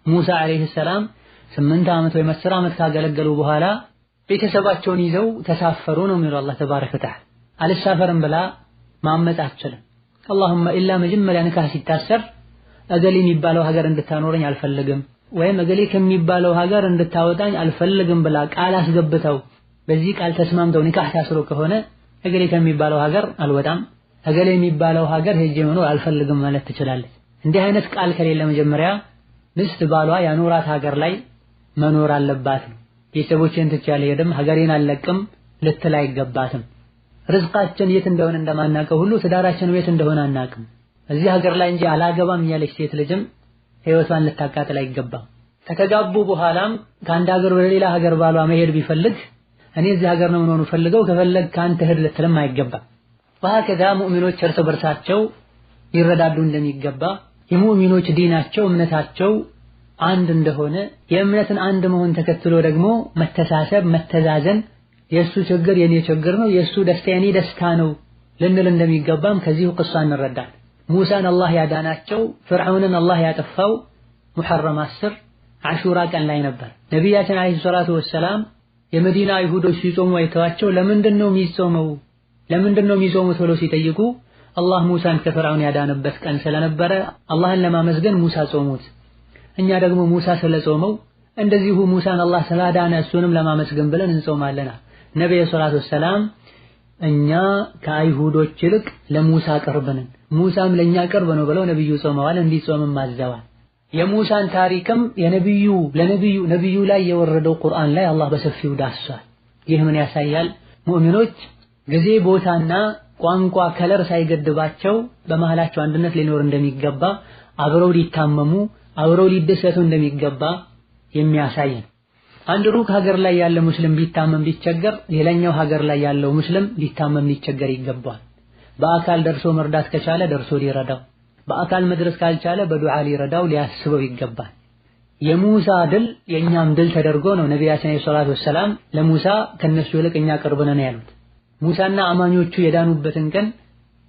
ሙሳ አለይሂ ሰላም 8 ዓመት ወይ 10 ዓመት ካገለገሉ በኋላ ቤተሰባቸውን ይዘው ተሳፈሩ ነው የሚለው አላህ ተባረከ ወተዓላ። አልሳፈርም ብላ ማመጽ አትችልም። اللهم ኢላ መጀመሪያ ንካህ ሲታሰር እገሌ የሚባለው ሀገር እንድታኖረኝ አልፈልግም ወይም እገሌ ከሚባለው ሀገር እንድታወጣኝ አልፈልግም ብላ ቃል አስገብተው በዚህ ቃል ተስማምተው ንካህ ታስሮ ከሆነ እገሌ ከሚባለው ሀገር አልወጣም እገሌ የሚባለው ሀገር ሄጄ መኖር አልፈልግም ማለት ትችላለች። እንዲህ አይነት ቃል ከሌለ መጀመሪያ ሚስት ባሏ ያኖራት ሀገር ላይ መኖር አለባት። ቤተሰቦችን ትቻለ የደም ሀገሬን አልለቅም ልትል አይገባትም። ርዝቃችን የት እንደሆነ እንደማናቀው ሁሉ ትዳራችን የት እንደሆነ አናቅም። እዚህ ሀገር ላይ እንጂ አላገባም ያለች ሴት ልጅም ህይወቷን ልታቃጥል አይገባም። ከተጋቡ በኋላም ከአንድ ሀገር ወደ ሌላ ሀገር ባሏ መሄድ ቢፈልግ እኔ እዚህ ሀገር ነው መኖር ፈልገው ከፈለግ ካንተ ሄድ ልትልም አይገባም። ወሀከዛ ሙእሚኖች እርስ በርሳቸው ይረዳዱ እንደሚገባ የሙእሚኖች ዲናቸው እምነታቸው አንድ እንደሆነ የእምነትን አንድ መሆን ተከትሎ ደግሞ መተሳሰብ መተዛዘን የሱ ችግር የኔ ችግር ነው የሱ ደስታ የኔ ደስታ ነው ልንል እንደሚገባም ከዚሁ ቅሷ እንረዳለን። ሙሳን አላህ ያዳናቸው ፍርዓውንን አላህ ያጠፋው ሙሐረም 10 አሹራ ቀን ላይ ነበር። ነቢያችን አለይሂ ሰላቱ ወሰላም የመዲና አይሁዶች ሲጾሙ አይተዋቸው ለምንድነው የሚጾመው ለምንድነው የሚጾሙት ብለው ሲጠይቁ አላህ ሙሳን ከፍርዓውን ያዳነበት ቀን ስለነበረ አላህን ለማመስገን ሙሳ ጾሙት። እኛ ደግሞ ሙሳ ስለጾመው እንደዚሁ ሙሳን አላህ ስላዳነ እሱንም ለማመስገን ብለን እንጾማለን። ነብዩ ሰለላሁ ዐለይሂ ወሰለም እኛ ከአይሁዶች ይልቅ ለሙሳ ቅርብ ነን ሙሳም ለኛ ቅርብ ነው ብለው ነብዩ ጾመዋል እንዲጾምም አዘዋል። የሙሳን ታሪክም ነብዩ ላይ የወረደው ቁርአን ላይ አላህ በሰፊው ዳስሷል። ይህ ምን ያሳያል? ሙእሚኖች ጊዜ ቦታና ቋንቋ ከለር ሳይገድባቸው በመሃላቸው አንድነት ሊኖር እንደሚገባ አብረው ሊታመሙ አብረው ሊደሰቱ እንደሚገባ የሚያሳይ ነው። አንድ ሩቅ ሀገር ላይ ያለ ሙስሊም ቢታመም ቢቸገር ሌላኛው ሀገር ላይ ያለው ሙስሊም ሊታመም ሊቸገር ይገባል። በአካል ደርሶ መርዳት ከቻለ ደርሶ ሊረዳው በአካል መድረስ ካልቻለ በዱዓ ሊረዳው ሊያስበው ይገባል። የሙሳ ድል የኛም ድል ተደርጎ ነው ነብያችን ሰለላሁ ዐለይሂ ወሰለም ለሙሳ ከነሱ ይልቅ እኛ ቅርብ ነን ያሉት። ሙሳና አማኞቹ የዳኑበትን ቀን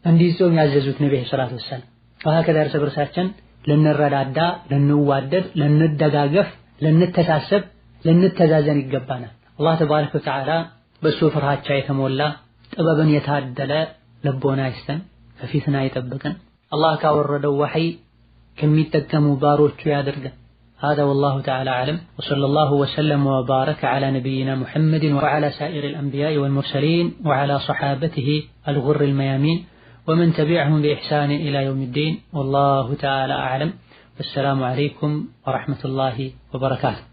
እንዲጾም ያዘዙት ነብዩ ሰለላሁ ዐለይሂ ወሰለም። ወሀከዛ እርስ በርሳችን ልንረዳዳ ልንዋደድ ልንደጋገፍ ልንተሳሰብ ልንተዛዘን ይገባናል። አላህ ተባረከ ወተዓላ በሱ ፍርሃቻ የተሞላ ጥበብን የታደለ ልቦና ይስጠን ከፊትና ይጠብቀን። አላህ ካወረደው ወህይ ከሚጠቀሙ ባሮቹ ያድርገን። هذا والله تعالى أعلم وصلى الله وسلم وبارك على نبينا محمد وعلى سائر الأنبياء والمرسلين وعلى صحابته الغر الميامين ومن تبعهم بإحسان إلى يوم الدين والله تعالى أعلم. والسلام عليكم ورحمة الله وبركاته.